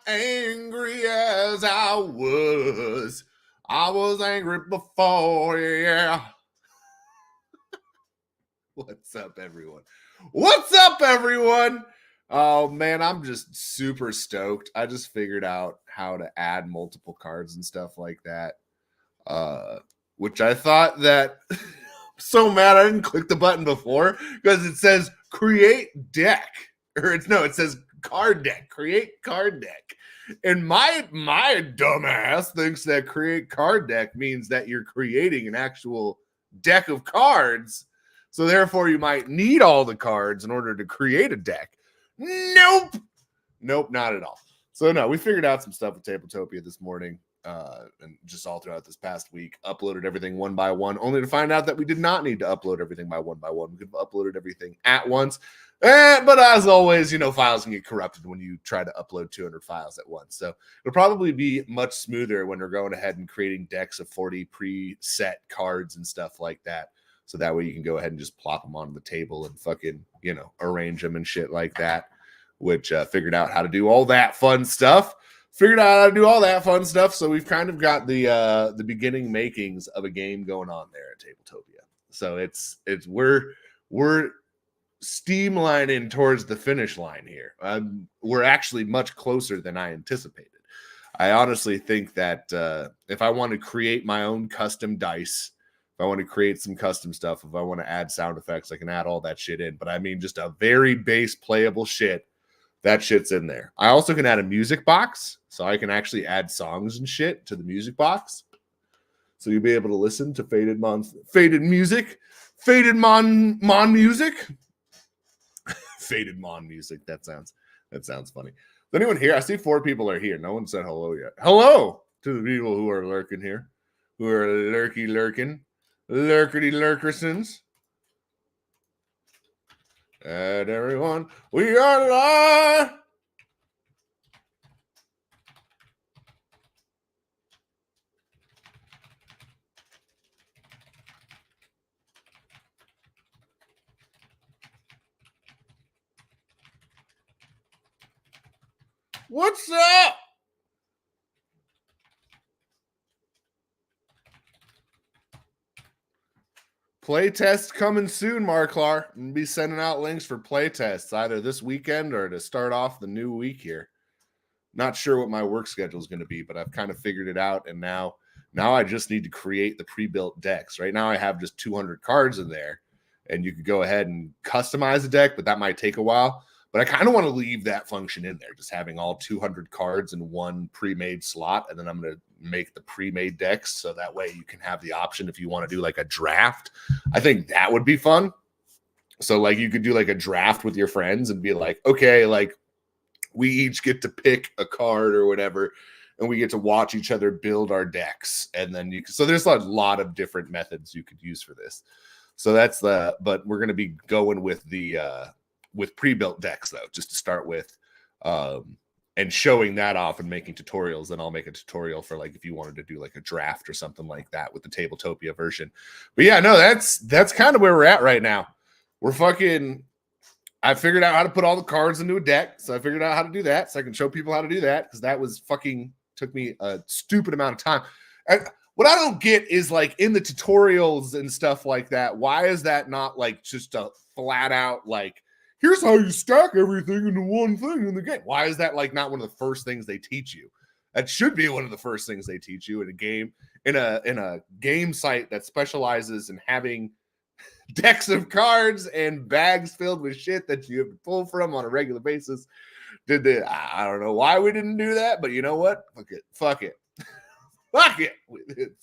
angry as I was. I was angry before, yeah. What's up, everyone? What's up, everyone? Oh, man, I'm just super stoked. I just figured out how to add multiple cards and stuff like that, which I thought that... so mad I didn't click the button before because it says create deck. It says card deck, create card deck. And my dumbass thinks that create card deck means that you're creating an actual deck of cards. So therefore you might need all the cards in order to create a deck. Nope, not at all. So no, we figured out some stuff with Tabletopia this morning. And just all throughout this past week, uploaded everything one by one, only to find out that we did not need to upload everything by one. We could have uploaded everything at once. But as always, files can get corrupted when you try to upload 200 files at once. So it'll probably be much smoother when we're going ahead and creating decks of 40 preset cards and stuff like that. So that way you can go ahead and just plop them on the table and fucking, arrange them and shit like that, which figured out how to do all that fun stuff. So we've kind of got the beginning makings of a game going on there at Tabletopia. So we're steamlining towards the finish line here. We're actually much closer than I anticipated. I honestly think that if I want to create my own custom dice, if I want to create some custom stuff, if I want to add sound effects, I can add all that shit in. But I mean, just a very base playable shit. That shit's in there. I also can add a music box, so I can actually add songs and shit to the music box. So you'll be able to listen to faded mon music. Faded mon music. That sounds funny. Is anyone here? I see 4 people are here. No one said hello yet. Hello to the people who are lurking here, who are lurkerty lurkersons. And everyone, we are live. What's up? Playtest coming soon, Marklar. I'm going to be sending out links for playtests either this weekend or to start off the new week here. Not sure what my work schedule is going to be, but I've kind of figured it out. And now I just need to create the pre-built decks. Right now I have just 200 cards in there, and you could go ahead and customize a deck, but that might take a while. But I kind of want to leave that function in there, just having all 200 cards in one pre-made slot, and then I'm going to make the pre-made decks so that way you can have the option if you want to do like a draft. I think that would be fun. So like you could do like a draft with your friends and be like, okay, like we each get to pick a card or whatever, and we get to watch each other build our decks. And then so there's a lot of different methods you could use for this. So but we're going to be going with with pre-built decks though, just to start with, and showing that off and making tutorials. Then I'll make a tutorial for like, if you wanted to do like a draft or something like that with the Tabletopia version. But yeah, no, that's kind of where we're at right now. I figured out how to put all the cards into a deck. So I figured out how to do that. So I can show people how to do that. Cause that was took me a stupid amount of time. And what I don't get is like in the tutorials and stuff like that, why is that not like just a flat out, like, here's how you stack everything into one thing in the game? Why is that like not one of the first things they teach you? That should be one of the first things they teach you in a game, in a game site that specializes in having decks of cards and bags filled with shit that you have to pull from on a regular basis. I don't know why we didn't do that, but you know what? Fuck it.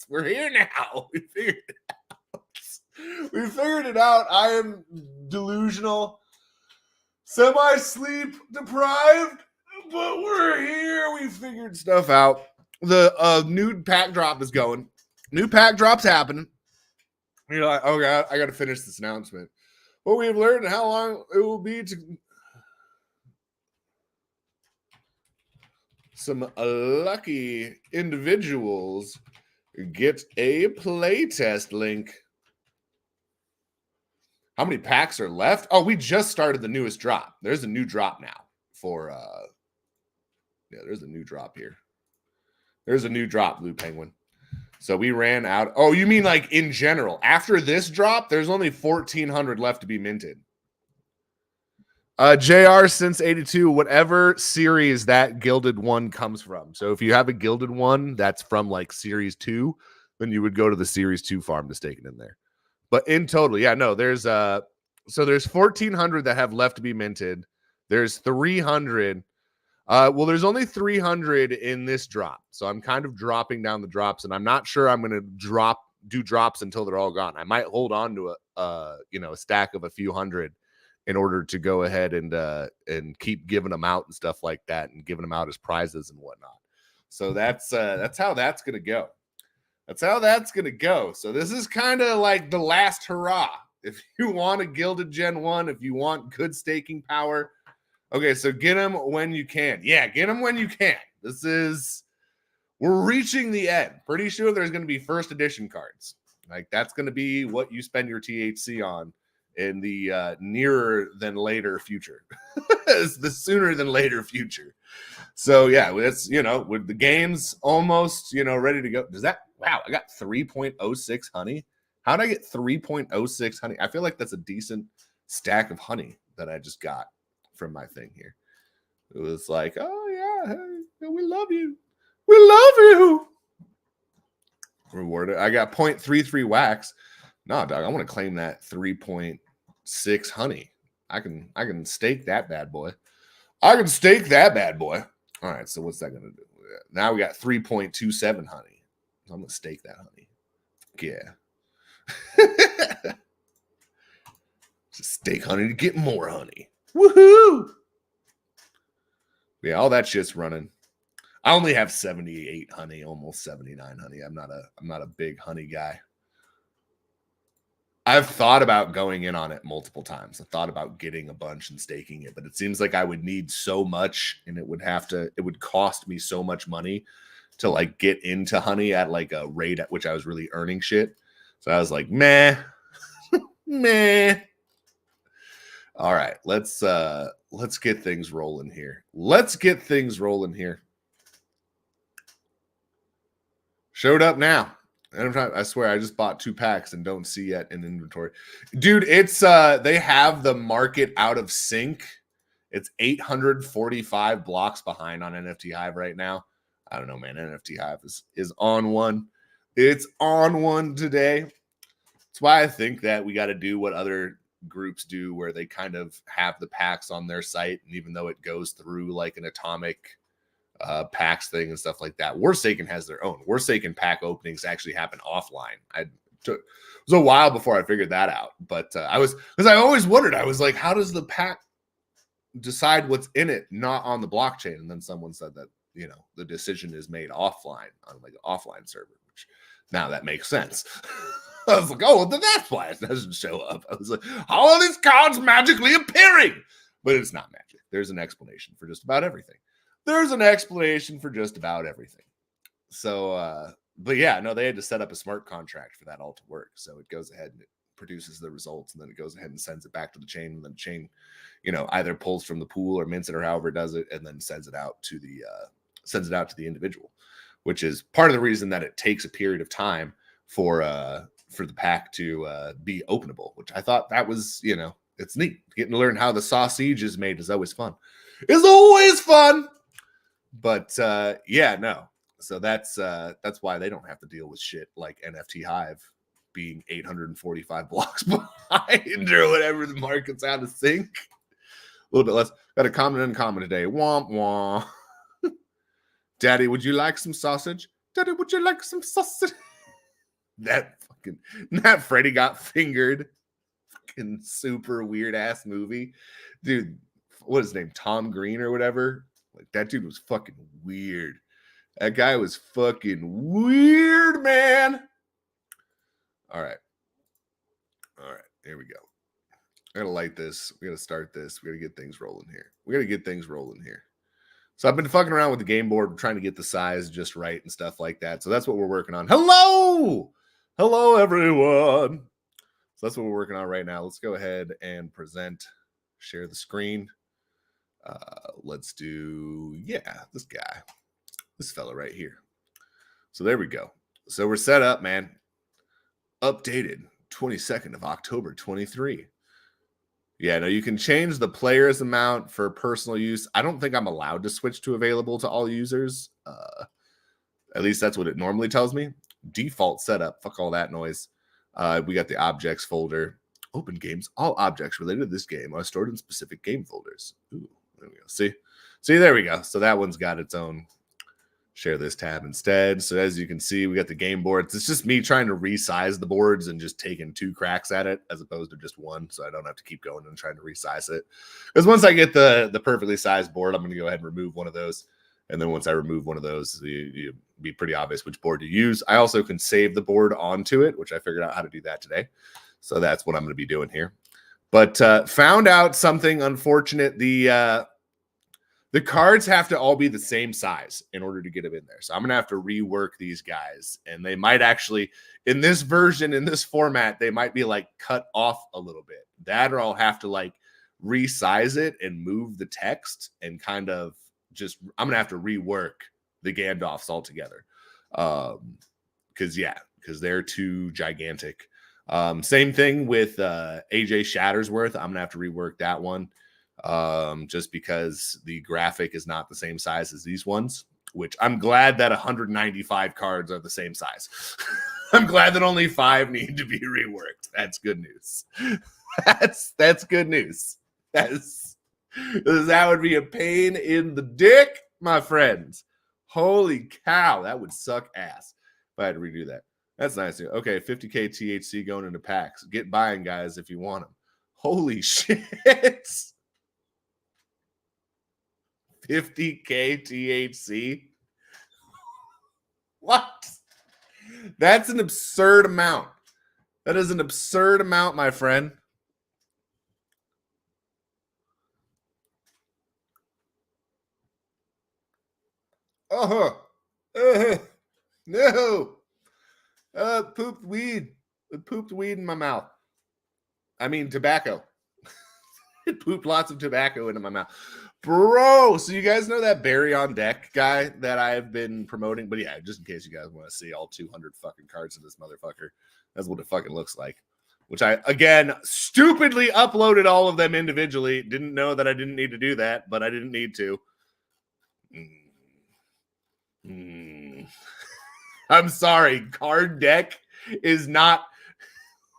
We're here now. We figured it out. I am delusional, semi-sleep deprived, but we're here. We figured stuff out. The new pack drop is going. New pack drop's happening. You're like, oh God, I got to finish this announcement. What we've learned and how long it will be to some lucky individuals get a playtest link. How many packs are left? Oh, we just started the newest drop. There's a new drop now for Yeah, there's a new drop here. There's a new drop, Blue Penguin. So we ran out. Oh, you mean like in general? After this drop, there's only 1,400 left to be minted. JR since 82, whatever series that Gilded One comes from. So if you have a Gilded One that's from like Series 2, then you would go to the Series 2 farm to stake it in there. But in total, yeah, no, there's so there's 1,400 that have left to be minted. There's 300. Well, there's only 300 in this drop. So I'm kind of dropping down the drops, and I'm not sure I'm going to do drops until they're all gone. I might hold on to a stack of a few hundred in order to go ahead and keep giving them out and stuff like that, and giving them out as prizes and whatnot. So that's how that's going to go. That's how that's going to go. So this is kind of like the last hurrah. If you want a Gilded Gen 1, if you want good staking power, okay, so get them when you can. Yeah, get them when you can. We're reaching the end. Pretty sure there's going to be first edition cards. Like, that's going to be what you spend your THC on in the nearer than later future. It's the sooner than later future. So yeah, it's, with the games almost, ready to go. Wow, I got 3.06 honey. How did I get 3.06 honey? I feel like that's a decent stack of honey that I just got from my thing here. It was like, oh yeah, hey, we love you. We love you. Rewarded. I got 0.33 wax. No, dog, I want to claim that 3.6 honey. I can stake that bad boy. I can stake that bad boy. All right, so what's that going to do? Now we got 3.27 honey. So I'm going to stake that honey. Yeah. Just stake honey to get more honey. Woohoo! Yeah, all that shit's running. I only have 78 honey, almost 79 honey. I'm not a big honey guy. I've thought about going in on it multiple times. I thought about getting a bunch and staking it, but it seems like I would need so much, and it would cost me so much money to like get into honey at like a rate at which I was really earning shit. So I was like, meh. Meh. All right, let's get things rolling here. Showed up now. I swear I just bought 2 packs and don't see yet in inventory. Dude, it's they have the market out of sync. It's 845 blocks behind on NFT Hive right now. I don't know, man. NFT Hive is on one. It's on one today. That's why I think that we got to do what other groups do, where they kind of have the packs on their site, and even though it goes through like an atomic packs thing and stuff like that, Warsaken has their own. Warsaken pack openings actually happen offline. It was a while before I figured that out, but I always wondered. I was like, how does the pack decide what's in it, not on the blockchain? And then someone said that the decision is made offline on like an offline server, which now that makes sense. I was like, oh, well, then that's why it doesn't show up. I was like, how are these cards magically appearing? But it's not magic. There's an explanation for just about everything. So, but yeah, no, they had to set up a smart contract for that all to work. So it goes ahead and it produces the results, and then it goes ahead and sends it back to the chain, and then the chain, either pulls from the pool or mints it or however it does it, and then sends it out to the individual, which is part of the reason that it takes a period of time for the pack to be openable, which I thought that was, it's neat. Getting to learn how the sausage is made is always fun. But yeah, no. So that's why they don't have to deal with shit like NFT Hive being 845 blocks behind or whatever the market's out of sync. A little bit less. Got a common and uncommon today. Womp womp. Daddy, would you like some sausage? Daddy, would you like some sausage? That Freddy Got Fingered fucking super weird ass movie. Dude, what is his name? Tom Green or whatever? Like, that dude was fucking weird. That guy was fucking weird, man. All right. Here we go. I gotta light this. We gotta start this. We gotta get things rolling here. So I've been fucking around with the game board, trying to get the size just right and stuff like that. So that's what we're working on. Hello, everyone. So that's what we're working on right now. Let's go ahead and share the screen. Let's do, yeah, this guy, this fella right here. So there we go. So we're set up, man. Updated 22nd of October 23. Yeah, no, you can change the player's amount for personal use. I don't think I'm allowed to switch to available to all users. At least that's what it normally tells me. Default setup. Fuck all that noise. We got the objects folder. Open games. All objects related to this game are stored in specific game folders. Ooh, there we go. See, there we go. So that one's got its own. Share this tab instead. So as you can see, we got the game boards. It's just me trying to resize the boards and just taking 2 cracks at it as opposed to just one, so I don't have to keep going and trying to resize it. Because once I get the perfectly sized board, I'm going to go ahead and remove one of those. And then once I remove one of those, you be pretty obvious which board to use. I also can save the board onto it, which I figured out how to do that today. So that's what I'm going to be doing here. But found out something unfortunate. The cards have to all be the same size in order to get them in there. So I'm going to have to rework these guys. And they might actually, in this version, in this format, they might be like cut off a little bit. That or I'll have to like resize it and move the text and kind of just, I'm going to have to rework the Gandalfs altogether. Because they're too gigantic. Same thing with AJ Shattersworth. I'm going to have to rework that one. Just because the graphic is not the same size as these ones, which I'm glad that 195 cards are the same size. I'm glad that only 5 need to be reworked. That's good news. That's good news. That would be a pain in the dick, my friends. Holy cow, that would suck ass if I had to redo that. That's nice. Okay, 50K THC going into packs. Get buying, guys, if you want them. Holy shit. 50K THC? What? That's an absurd amount. That is an absurd amount, my friend. No. Pooped weed. It pooped weed in my mouth. I mean, tobacco. It pooped lots of tobacco into my mouth. Bro, so you guys know that Barry on Deck guy that I've been promoting? But yeah, just in case you guys want to see all 200 fucking cards of this motherfucker, that's what it fucking looks like. Which I, again, stupidly uploaded all of them individually. Didn't know that I didn't need to do that, but I didn't need to. I'm sorry. Card Deck is not...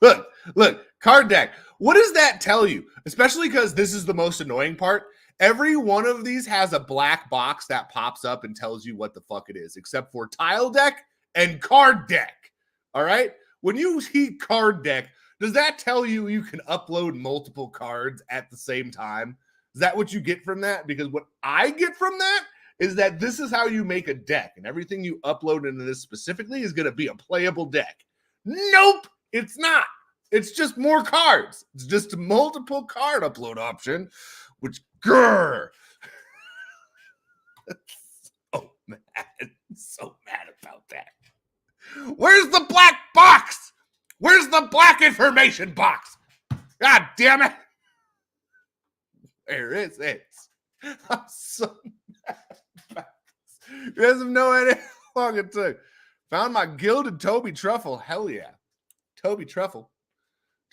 Look, Card Deck. What does that tell you? Especially because this is the most annoying part. Every one of these has a black box that pops up and tells you what the fuck it is, except for Tile Deck and Card Deck. All right? When you see Card Deck, does that tell you you can upload multiple cards at the same time? Is that what you get from that? Because what I get from that is that this is how you make a deck, and everything you upload into this specifically is going to be a playable deck. Nope, it's not. It's just more cards. It's just a multiple card upload option, which, grrr. So mad about that. Where's the black box? Where's the black information box? God damn it. Where is it? I'm so mad about this. You guys have no idea how long it took. Found my gilded Toby Truffle. Hell yeah. Toby Truffle.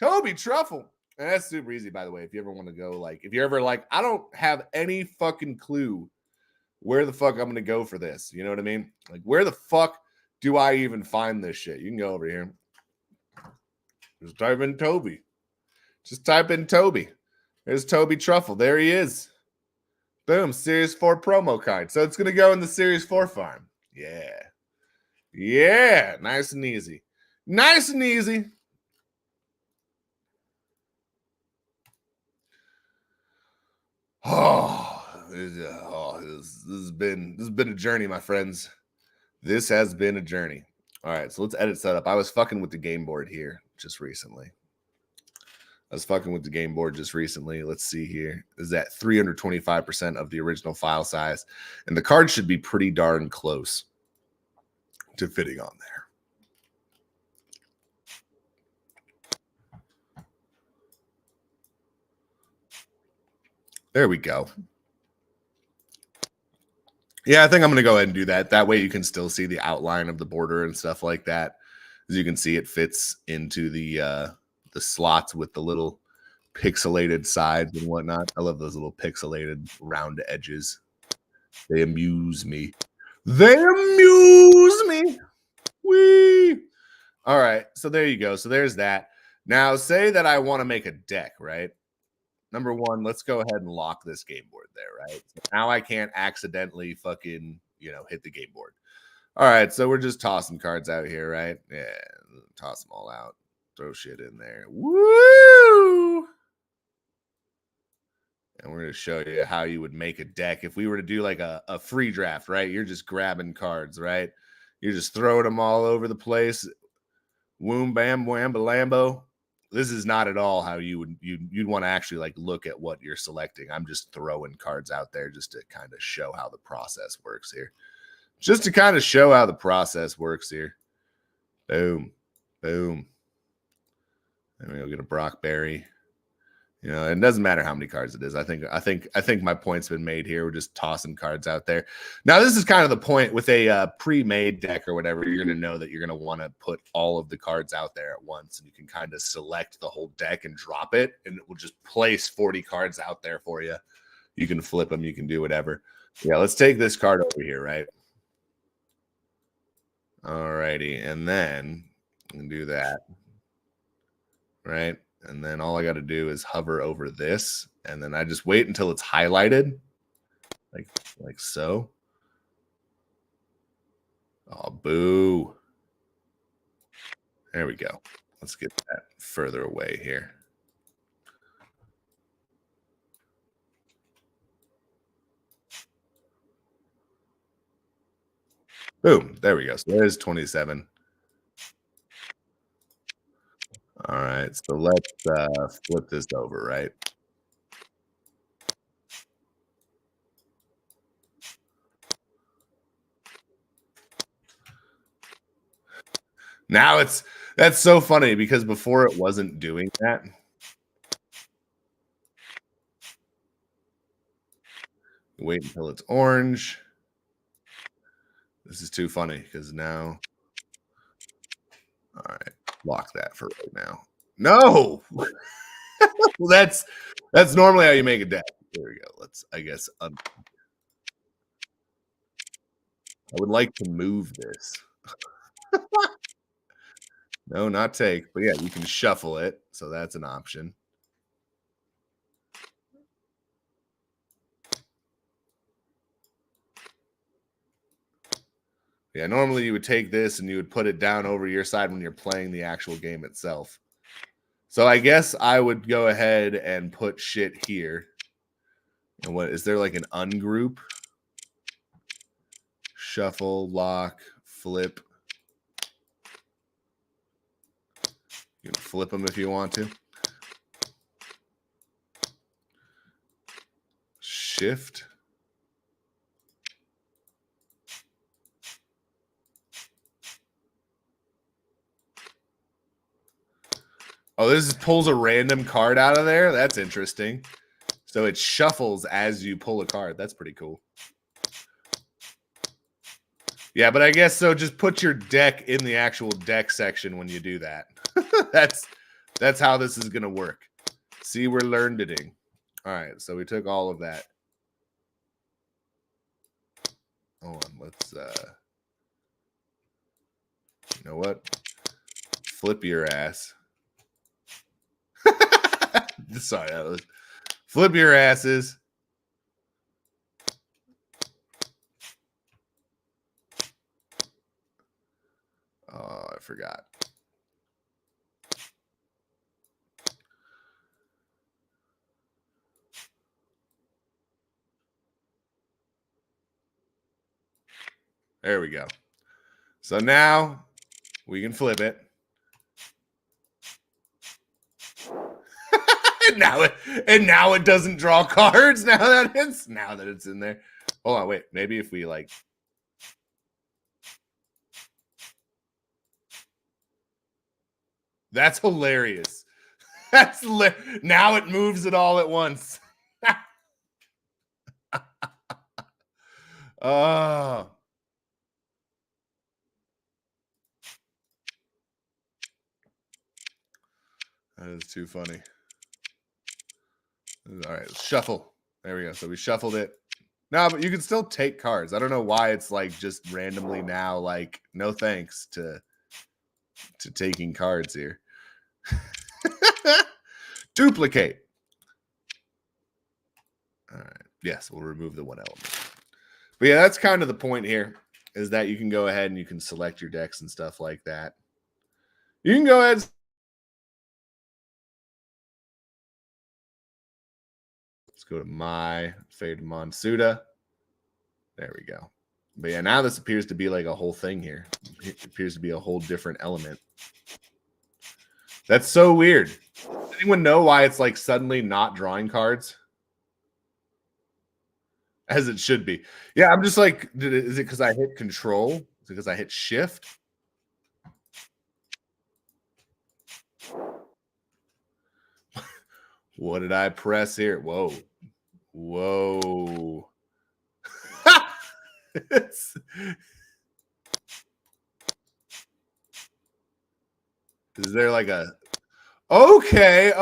And that's super easy, by the way. If you ever want to go, like, if you're ever like, I don't have any fucking clue where the fuck I'm going to go for this. You know what I mean? Like, where the fuck do I even find this shit? You can go over here. Just type in Toby. There's Toby Truffle. There he is. Boom. Series 4 promo card. So it's going to go in the Series 4 farm. Yeah. Nice and easy. This has been a journey, my friends. This has been a journey. All right, so let's edit setup. I was fucking with the game board here just recently. Let's see here. Is that 325% of the original file size, and the card should be pretty darn close to fitting on there. There we go. Yeah, I think I'm going to go ahead and do that. That way you can still see the outline of the border and stuff like that. As you can see, it fits into the slots with the little pixelated sides and whatnot. I love those little pixelated round edges. They amuse me. They amuse me. Wee. All right. So there you go. So there's that. Now, say that I want to make a deck, right? Number one, let's go ahead and lock this game board there, right? So now I can't accidentally fucking, hit the game board. All right. So we're just tossing cards out here, right? Yeah. Toss them all out. Throw shit in there. Woo! And we're going to show you how you would make a deck. If we were to do like a free draft, right? You're just grabbing cards, right? You're just throwing them all over the place. Woom, bam, wham, lambo. This is not at all how you'd want to actually like look at what you're selecting. I'm just throwing cards out there just to kind of show how the process works here. Just to kind of show how the process works here. Boom, boom. And we'll get a Brockberry. It doesn't matter how many cards it is. I think my point's been made here. We're just tossing cards out there. Now, this is kind of the point with a pre-made deck or whatever. You're going to know that you're going to want to put all of the cards out there at once, and you can kind of select the whole deck and drop it, and it will just place 40 cards out there for you. You can flip them. You can do whatever. Yeah, let's take this card over here, right? All righty, and then we can do that, right? And then all I got to do is hover over this, and then I just wait until it's highlighted, like so. Oh, boo. There we go. Let's get that further away here. Boom. There we go. So there's 27. All right. So let's flip this over, right? Now that's so funny because before it wasn't doing that. Wait until it's orange. This is too funny because now. All right. Lock that for right now. No. Well, that's normally how you make a deck. There we go. Let's, I guess, I would like to move this. No, not take, but yeah, you can shuffle it. So that's an option. Yeah, normally you would take this and you would put it down over your side when you're playing the actual game itself. So I guess I would go ahead and put shit here. And what is there like an ungroup? Shuffle, lock, flip. You can flip them if you want to. Shift. Oh, this pulls a random card out of there. That's interesting. So it shuffles as you pull a card. That's pretty cool. Yeah, but I guess so. Just put your deck in the actual deck section when you do that. That's how this is gonna work. See, we're learning. All right, so we took all of that. Hold on, let's you know what? Flip your ass. Sorry, that was flip your asses. Oh, I forgot. There we go. So now we can flip it. and now it doesn't draw cards now that it's in there. Hold on, wait. Maybe if we like that's hilarious. Now it moves it all at once. Oh, that is too funny. All right, let's shuffle. There we go. So we shuffled it. No, but you can still take cards. I don't know why it's like just randomly now, like, no thanks to taking cards here. Duplicate. All right. Yes, we'll remove the one element. But yeah, that's kind of the point here, is that you can go ahead and you can select your decks and stuff like that. You can go ahead. Let's go to my Fade Monsuda. There we go. But yeah, now this appears to be like a whole thing here. It appears to be a whole different element. That's so weird. Does anyone know why it's like suddenly not drawing cards? As it should be. Yeah, I'm just like, is it because I hit control? Is it because I hit shift? What did I press here? Whoa. Whoa. Is there like a okay.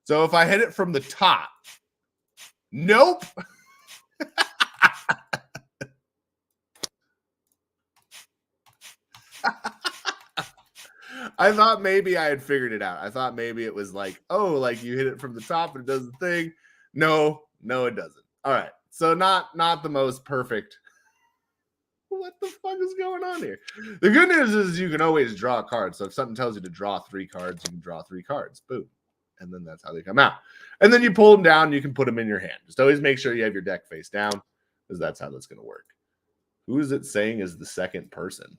So if I hit it from the top, nope. I thought maybe I had figured it out. I thought maybe it was like, oh, like you hit it from the top and it does the thing. No, it doesn't. All right. So not the most perfect. What the fuck is going on here? The good news is you can always draw cards. So if something tells you to draw 3 cards, you can draw 3 cards. Boom. And then that's how they come out. And then you pull them down, you can put them in your hand. Just always make sure you have your deck face down, because that's how that's going to work. Who is it saying is the second person?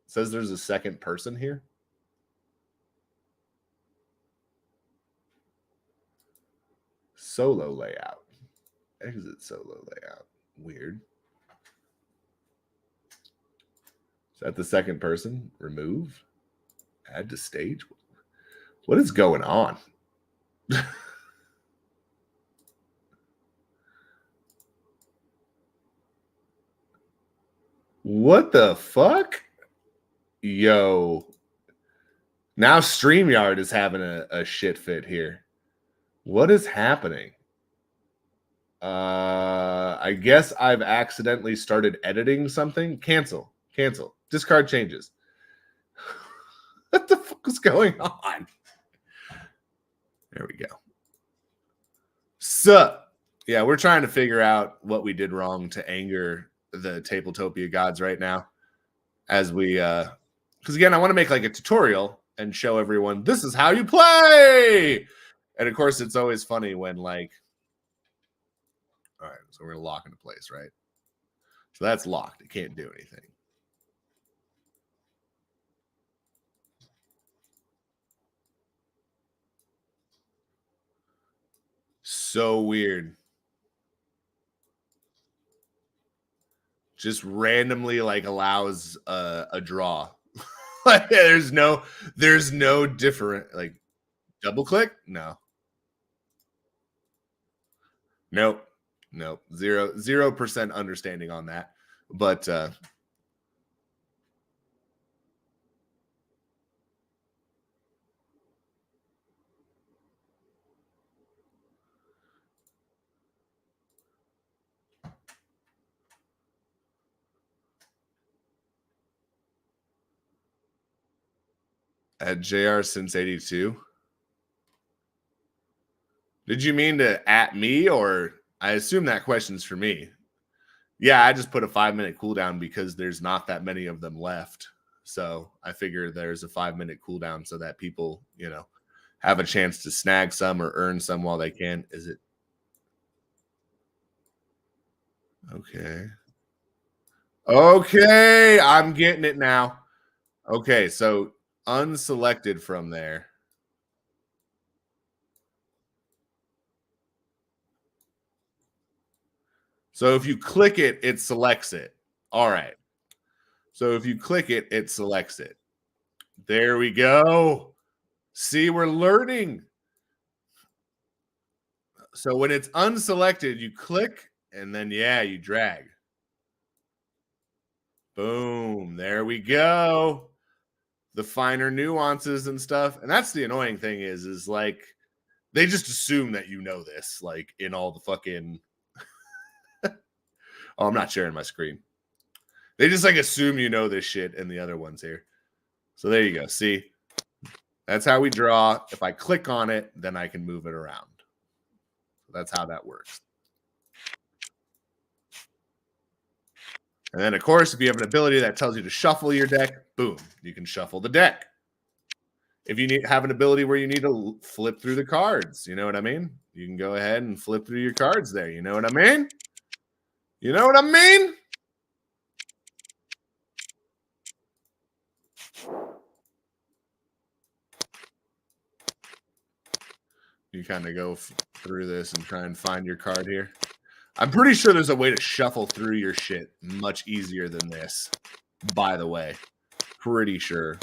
It says there's a second person here. Solo layout. Exit solo layout. Weird. Is that the second person? Remove. Add to stage. What is going on? What the fuck? Yo. Now StreamYard is having a shit fit here. What is happening? I guess I've accidentally started editing something. Cancel. Discard changes. What the fuck is going on? There we go. So, yeah, we're trying to figure out what we did wrong to anger the Tabletopia gods right now. As we, because again, I want to make like a tutorial and show everyone this is how you play. And of course, it's always funny when like, all right, so we're gonna lock into place, right? So that's locked. It can't do anything. So weird. Just randomly like allows a draw. Like there's no different like double click. No. Nope. 0% understanding on that. But at JR since 82. Did you mean to at me, or I assume that question's for me? Yeah, I just put a 5-minute cooldown because there's not that many of them left. So I figure there's a 5-minute cooldown so that people, have a chance to snag some or earn some while they can. Is it okay? Okay, I'm getting it now. Okay, so unselected from there. So if you click it, it selects it. All right. So if you click it, it selects it. There we go. See, we're learning. So when it's unselected, you click and then yeah, you drag. Boom, there we go. The finer nuances and stuff. And that's the annoying thing is like they just assume that you know this, like in all the fucking oh, I'm not sharing my screen. They just like assume you know this shit in the other ones here. So there you go. See, that's how we draw. If I click on it, then I can move it around. That's how that works. And then, of course, if you have an ability that tells you to shuffle your deck, boom, you can shuffle the deck. If you have an ability where you need to flip through the cards, you know what I mean? You can go ahead and flip through your cards there. You know what I mean? You know what I mean? You kind of go through this and try and find your card here. I'm pretty sure there's a way to shuffle through your shit much easier than this, by the way. Pretty sure.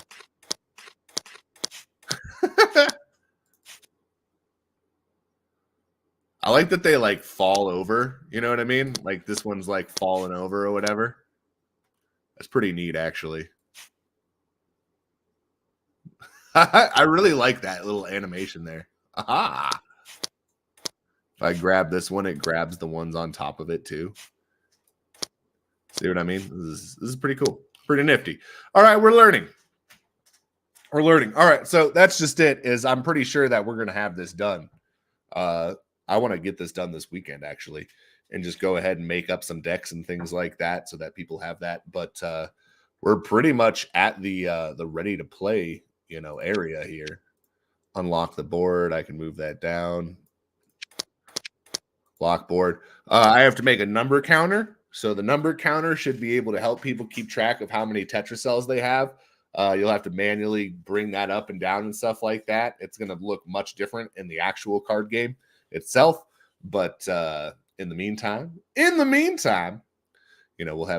I like that they like fall over. You know what I mean? Like this one's like falling over or whatever. That's pretty neat, actually. I really like that little animation there. Aha! If I grab this one, it grabs the ones on top of it too. See what I mean? This is pretty cool. Pretty nifty. All right, we're learning. We're learning. All right, so that's just it. Is I'm pretty sure that we're gonna have this done. I want to get this done this weekend actually, and just go ahead and make up some decks and things like that so that people have that. But we're pretty much at the ready to play, you know, area here. Unlock the board. I can move that down. Block board. I have to make a number counter. So the number counter should be able to help people keep track of how many Tetra cells they have. You'll have to manually bring that up and down and stuff like that. It's going to look much different in the actual card game itself. But in the meantime, you know, we'll go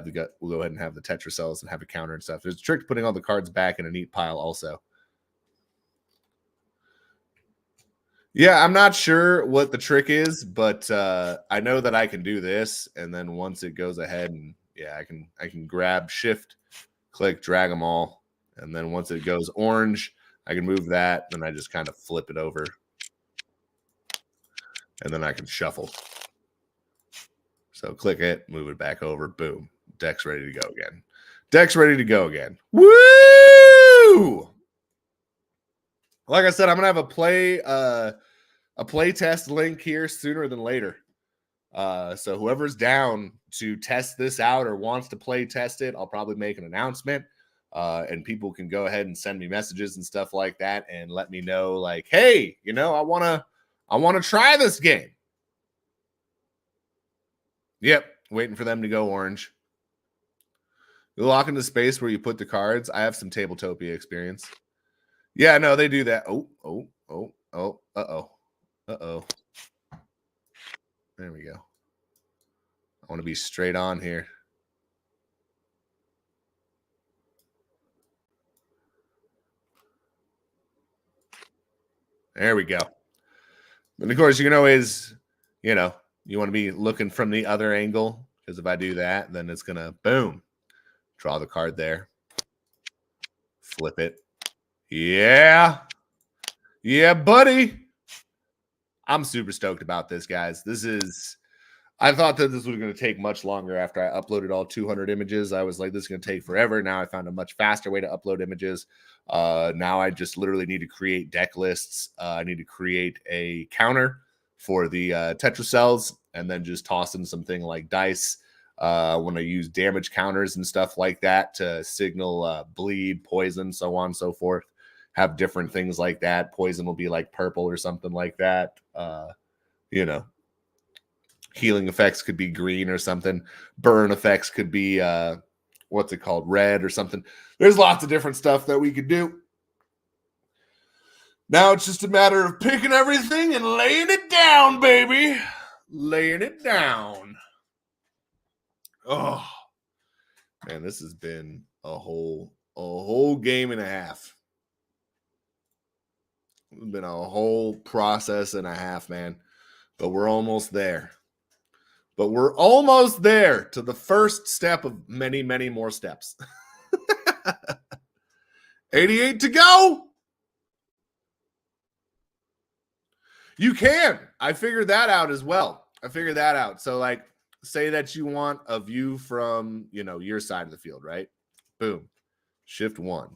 ahead and have the Tetra cells and have a counter and stuff. There's a trick to putting all the cards back in a neat pile also. Yeah, I'm not sure what the trick is, but I know that I can do this, and then once it goes ahead and yeah, I can grab shift, click, drag them all, and then once it goes orange, I can move that, then I just kind of flip it over, and then I can shuffle. So click it, move it back over, boom, deck's ready to go again. Deck's ready to go again. Woo! Like I said, I'm gonna have a play test link here sooner than later. So whoever's down to test this out or wants to play test it, I'll probably make an announcement. And people can go ahead and send me messages and stuff like that and let me know, like, hey, you know, I wanna try this game. Yep, waiting for them to go orange. You lock into space where you put the cards. I have some Tabletopia experience. Yeah, no, they do that. Oh. Uh-oh. There we go. I want to be straight on here. There we go. And of course, you can always, you know, you want to be looking from the other angle, because if I do that, then it's going to, boom, draw the card there. Flip it. Yeah. Yeah, buddy. I'm super stoked about this, guys. I thought that this was going to take much longer after I uploaded all 200 images. I was like, this is going to take forever. Now I found a much faster way to upload images. Now I just literally need to create deck lists. I need to create a counter for the Tetra cells and then just toss in something like dice when I use damage counters and stuff like that to signal bleed, poison, so on and so forth. Have different things like that. Poison will be like purple or something like that. You know, healing effects could be green or something. Burn effects could be what's it called, red or something. There's lots of different stuff that we could do. Now it's just a matter of picking everything and laying it down, baby. Laying it down. Oh man, this has been a whole game and a half. It's been a whole process and a half, man. But we're almost there. But we're almost there to the first step of many, many more steps. 88 to go. You can. I figured that out as well. I figured that out. So, like, say that you want a view from, your side of the field, right? Boom. Shift 1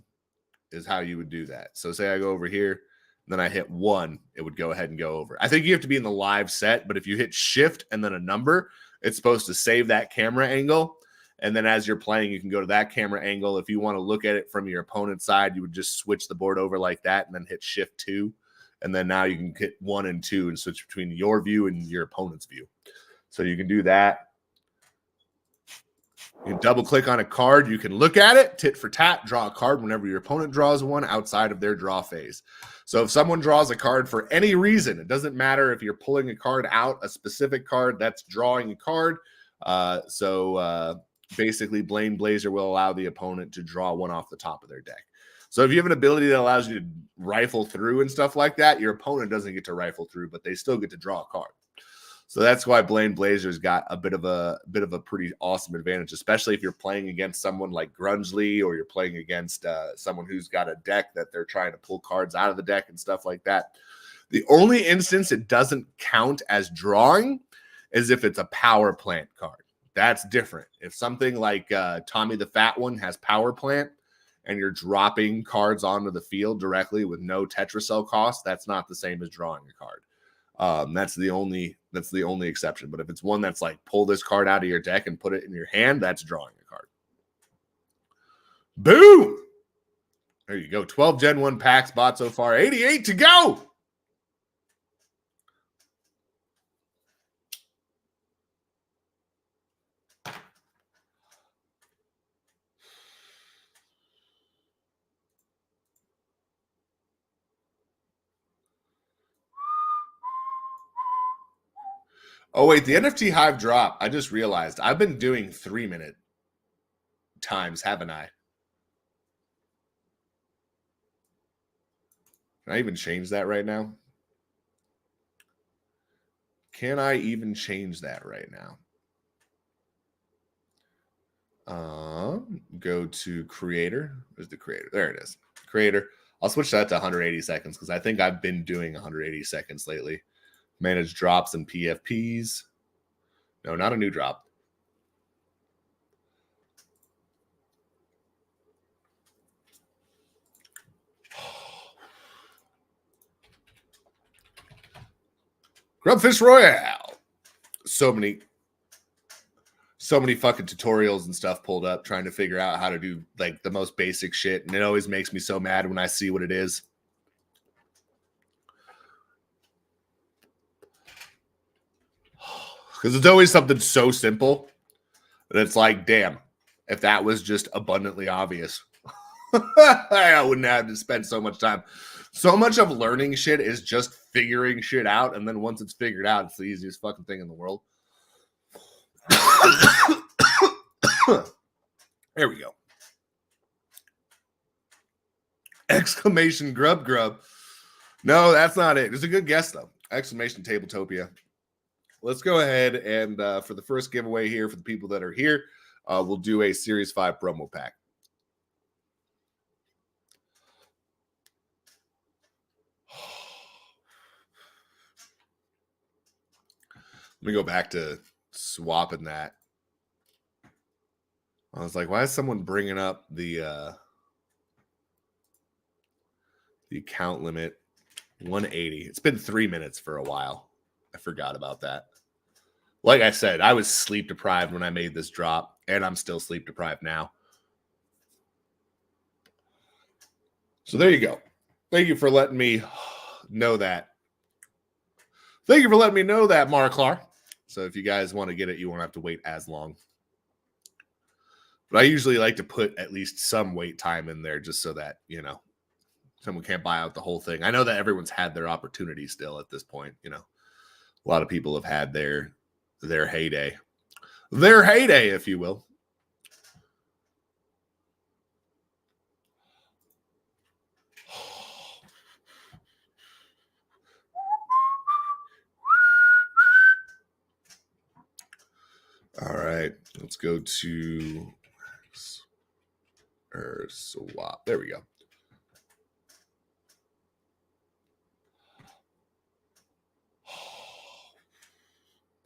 is how you would do that. So, say I go over here, then I hit 1, it would go ahead and go over. I think you have to be in the live set, but if you hit Shift and then a number, it's supposed to save that camera angle. And then as you're playing, you can go to that camera angle. If you want to look at it from your opponent's side, you would just switch the board over like that and then hit Shift 2. And then now you can hit 1 and 2 and switch between your view and your opponent's view. So you can do that. You can double click on a card. You can look at it, tit for tat, draw a card whenever your opponent draws one outside of their draw phase. So if someone draws a card for any reason, it doesn't matter if you're pulling a card out, a specific card, that's drawing a card. Basically, Blame Blazer will allow the opponent to draw one off the top of their deck. So if you have an ability that allows you to rifle through and stuff like that, your opponent doesn't get to rifle through, but they still get to draw a card. So that's why Blame Blazer's got a bit of a pretty awesome advantage, especially if you're playing against someone like Grungely, or you're playing against someone who's got a deck that they're trying to pull cards out of the deck and stuff like that. The only instance it doesn't count as drawing is if it's a power plant card. That's different. If something like Tommy the Fat One has power plant, and you're dropping cards onto the field directly with no Tetracell cost, that's not the same as drawing a card. That's the only exception. But if it's one that's like, pull this card out of your deck and put it in your hand, that's drawing a card. Boom! There you go. 12 Gen 1 packs bought so far. 88 to go! Oh, wait, the NFT Hive drop. I just realized I've been doing 3-minute times, haven't I? Can I even change that right now? Can I even change that right now? Go to creator. Where's the creator? There it is. Creator. I'll switch that to 180 seconds because I think I've been doing 180 seconds lately. Manage drops and PFPs. No, not a new drop. Grubfish Royale. So many fucking tutorials and stuff pulled up trying to figure out how to do like the most basic shit. And it always makes me so mad when I see what it is. Because it's always something so simple that it's like, damn, if that was just abundantly obvious, I wouldn't have to spend so much time. So much of learning shit is just figuring shit out. And then once it's figured out, it's the easiest fucking thing in the world. There we go. Exclamation grub grub. No, that's not it. It's a good guess, though. Exclamation Tabletopia. Let's go ahead and for the first giveaway here, for the people that are here, we'll do a Series 5 promo pack. Let me go back to swapping that. I was like, why is someone bringing up the account limit? 180. It's been 3 minutes for a while. I forgot about that. Like I said, I was sleep deprived when I made this drop, and I'm still sleep deprived now. So there you go. Thank you for letting me know that. Thank you for letting me know that, Marklar. So if you guys want to get it, you won't have to wait as long. But I usually like to put at least some wait time in there just so that, someone can't buy out the whole thing. I know that everyone's had their opportunity still at this point. A lot of people have had their heyday. Their heyday, if you will. All right, let's go to swap. There we go.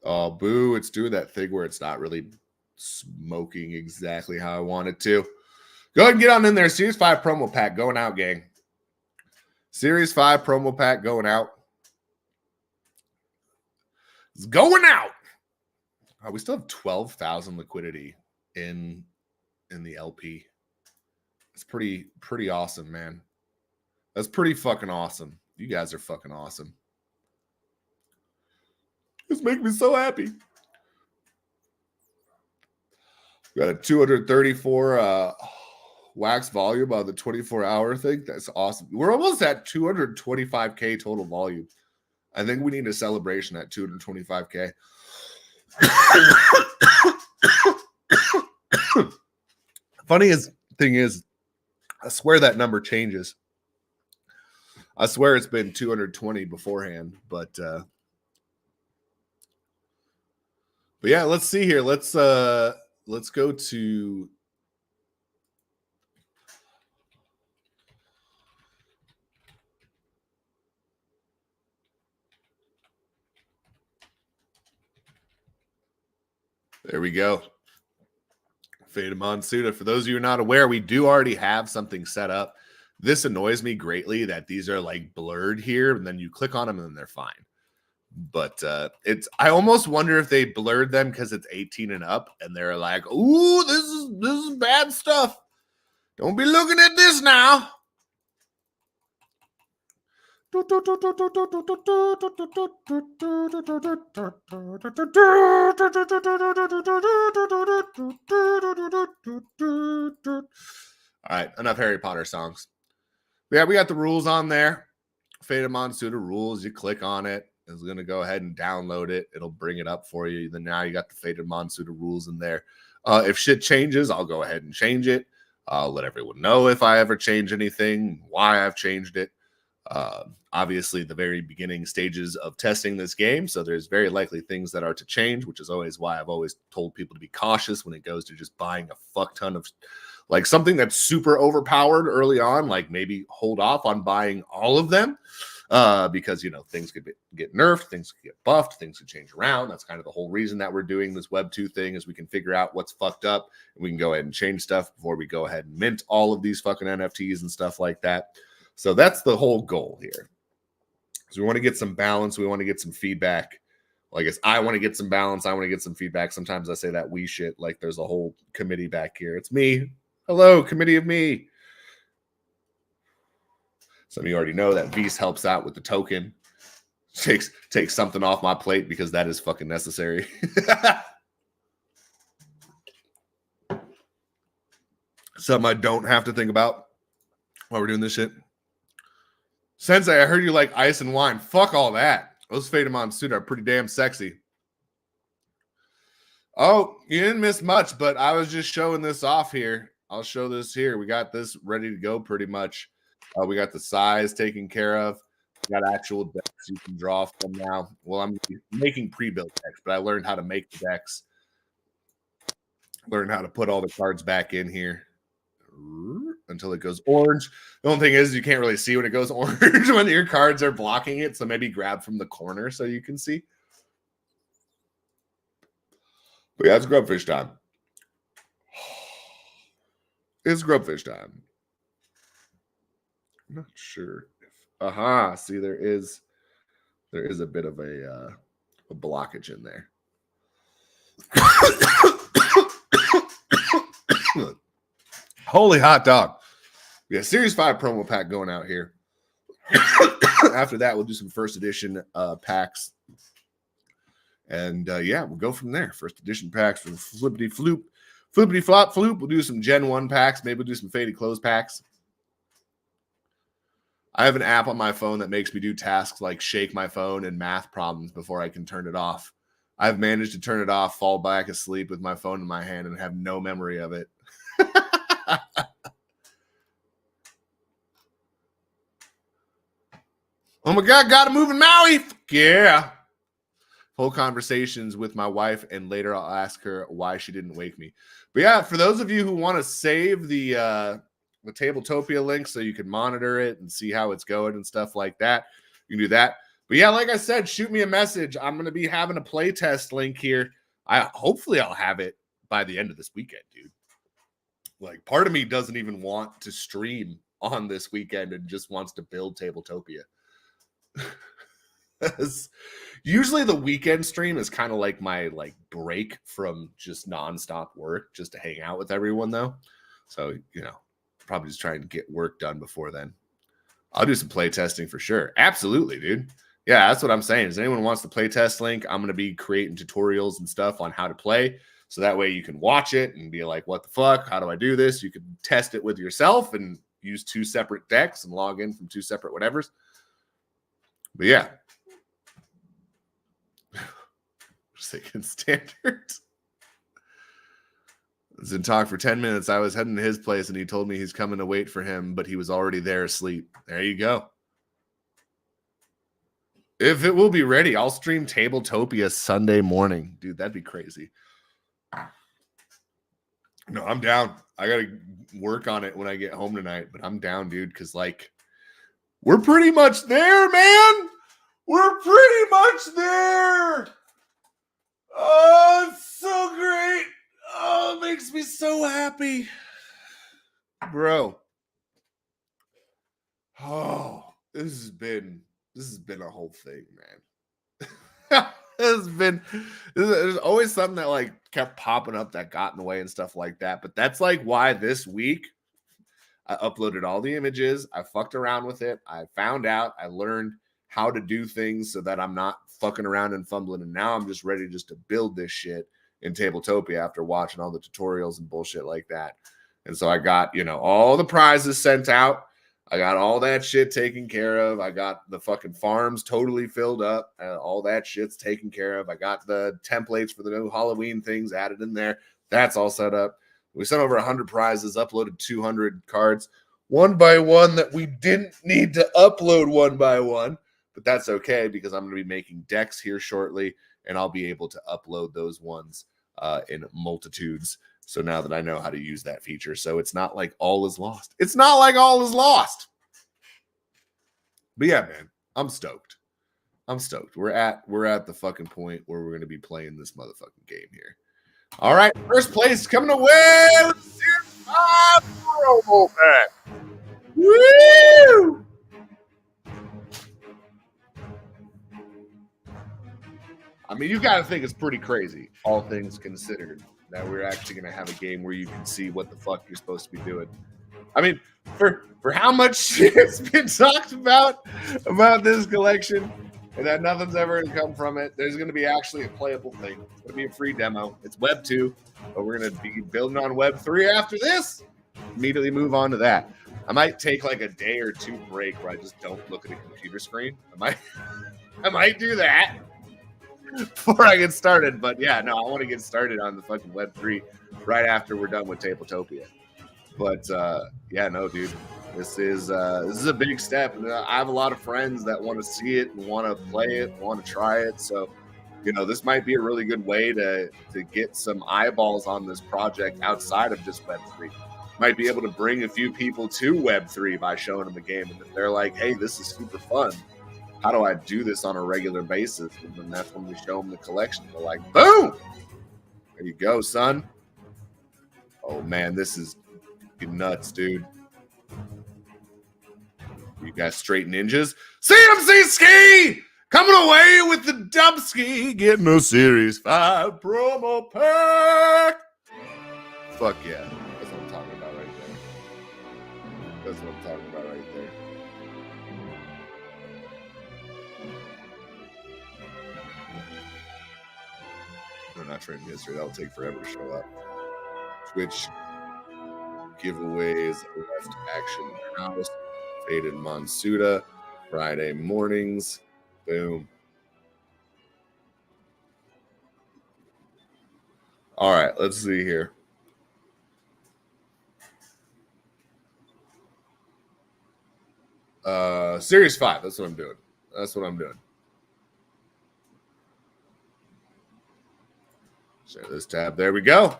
Oh, boo. It's doing that thing where it's not really smoking exactly how I want it to. Go ahead and get on in there. Series 5 promo pack going out, gang. Series 5 promo pack going out. It's going out. We still have 12,000 liquidity in the LP. It's pretty awesome, man. That's pretty fucking awesome. You guys are fucking awesome. This makes me so happy. We got a 234 wax volume on the 24-hour thing. That's awesome. We're almost at 225K total volume. I think we need a celebration at 225K. Funniest thing is, I swear that number changes. I swear it's been 220 beforehand, but yeah, let's see here. Let's go to there we go. Faded Monsuda. For those of you who are not aware, we do already have something set up. This annoys me greatly that these are like blurred here, and then you click on them and then they're fine. But I almost wonder if they blurred them because it's 18 and up, and they're like, "Ooh, this is bad stuff. Don't be looking at this now." All right, enough Harry Potter songs. Yeah, we got the rules on there. Faded Monsuda rules. You click on it. It's going to go ahead and download it. It'll bring it up for you. Then now you got the Faded Monsuda rules in there. If shit changes, I'll go ahead and change it. I'll let everyone know if I ever change anything, why I've changed it. Obviously, the very beginning stages of testing this game, so there's very likely things that are to change, which is always why I've always told people to be cautious when it goes to just buying a fuck ton of like something that's super overpowered early on. Like maybe hold off on buying all of them because, you know, things could get nerfed, things could get buffed, things could change around. That's kind of the whole reason that we're doing this Web 2 thing, is we can figure out what's fucked up and we can go ahead and change stuff before we go ahead and mint all of these fucking NFTs and stuff like that. So that's the whole goal here. So we want to get some balance. We want to get some feedback. Well, I guess I want to get some balance. I want to get some feedback. Sometimes I say that we shit like there's a whole committee back here. It's me. Hello, committee of me. Some of you already know that Beast helps out with the token. Takes something off my plate because that is fucking necessary. Something I don't have to think about while we're doing this shit. Sensei, I heard you like ice and wine. Fuck all that. Those Faded Monsuda are pretty damn sexy. Oh, you didn't miss much, but I was just showing this off here. I'll show this here. We got this ready to go pretty much. We got the size taken care of. We got actual decks you can draw from now. Well, I'm making pre-built decks, but I learned how to make the decks. Learned how to put all the cards back in here until it goes orange. The only thing is you can't really see when it goes orange when your cards are blocking it. So maybe grab from the corner so you can see. But yeah, it's grubfish time. It's grubfish time. I'm not sure if see, there is a bit of a blockage in there. Holy hot dog. We got Series 5 promo pack going out here. After that, we'll do some first edition packs. And yeah, we'll go from there. First edition packs for Flippity Flop Floop. We'll do some Gen 1 packs. Maybe we'll do some Faded Close packs. I have an app on my phone that makes me do tasks like shake my phone and math problems before I can turn it off. I've managed to turn it off, fall back asleep with my phone in my hand, and have no memory of it. Oh my God, got a moving Maui. Yeah. Whole conversations with my wife, and later I'll ask her why she didn't wake me. But yeah, for those of you who want to save the Tabletopia link so you can monitor it and see how it's going and stuff like that, you can do that. But yeah, like I said, shoot me a message. I'm going to be having a playtest link here. Hopefully I'll have it by the end of this weekend, dude. Like, part of me doesn't even want to stream on this weekend and just wants to build Tabletopia. Usually the weekend stream is kind of like my break from just nonstop work, just to hang out with everyone though. So, probably just try and get work done before then. I'll do some play testing for sure. Absolutely, dude. Yeah, that's what I'm saying. If anyone wants the play test link, I'm going to be creating tutorials and stuff on how to play. So that way you can watch it and be like, what the fuck? How do I do this? You can test it with yourself and use 2 separate decks and log in from 2 separate whatevers. But yeah. Thinking standard. I was in talk for 10 minutes. I was heading to his place and he told me he's coming to wait for him, but he was already there asleep. There you go. If it will be ready, I'll stream Tabletopia Sunday morning. Dude, that'd be crazy. No, I'm down. I got to work on it when I get home tonight, but I'm down, dude, because we're pretty much there, man. We're pretty much there. Oh, it's so great. Oh, it makes me so happy. Bro. Oh, this has been a whole thing, man. There's always something that kept popping up that got in the way and stuff like that. But that's why this week I uploaded all the images. I fucked around with it. I found out. I learned how to do things so that I'm not fucking around and fumbling. And now I'm just ready to build this shit in Tabletopia after watching all the tutorials and bullshit like that. And so I got, all the prizes sent out. I got all that shit taken care of. I got the fucking farms totally filled up. All that shit's taken care of. I got the templates for the new Halloween things added in there. That's all set up. We sent over 100 prizes, uploaded 200 cards, one by one that we didn't need to upload one by one. But that's okay because I'm going to be making decks here shortly, and I'll be able to upload those ones in multitudes. So now that I know how to use that feature, so it's not like all is lost. It's not like all is lost. But yeah, man, I'm stoked. We're at the fucking point where we're going to be playing this motherfucking game here. All right, first place coming away with the Series 5 promo pack. Woo! I mean, you got to think it's pretty crazy, all things considered, that we're actually going to have a game where you can see what the fuck you're supposed to be doing. I mean, for how much shit's been talked about this collection and that nothing's ever going to come from it, there's going to be actually a playable thing. It's going to be a free demo. It's Web 2, but we're going to be building on Web 3 after this. Immediately move on to that. I might take a day or 2 break where I just don't look at a computer screen. I might do that before I get started. But yeah, no, I want to get started on the fucking Web 3 right after we're done with Tabletopia. But yeah, no, dude, this is a big step. And I have a lot of friends that want to see it and want to play it, want to try it. So, this might be a really good way to get some eyeballs on this project outside of just Web 3. Might be able to bring a few people to Web 3 by showing them the game. And if they're like, hey, this is super fun, how do I do this on a regular basis? And then that's when we show them the collection. They're like, boom! There you go, son. Oh, man, this is nuts, dude. You guys straight ninjas. CMC Ski! Coming away with the Dubski, getting a Series 5 promo pack! Fuck yeah. That's what I'm talking about right there. That's what I'm talking about right there. No, not trading history. That'll take forever to show up. Twitch giveaways, Left Action House, Faded Monsuda, Friday mornings. Boom. All right, let's see here. Series 5. That's what I'm doing. Share this tab. There we go.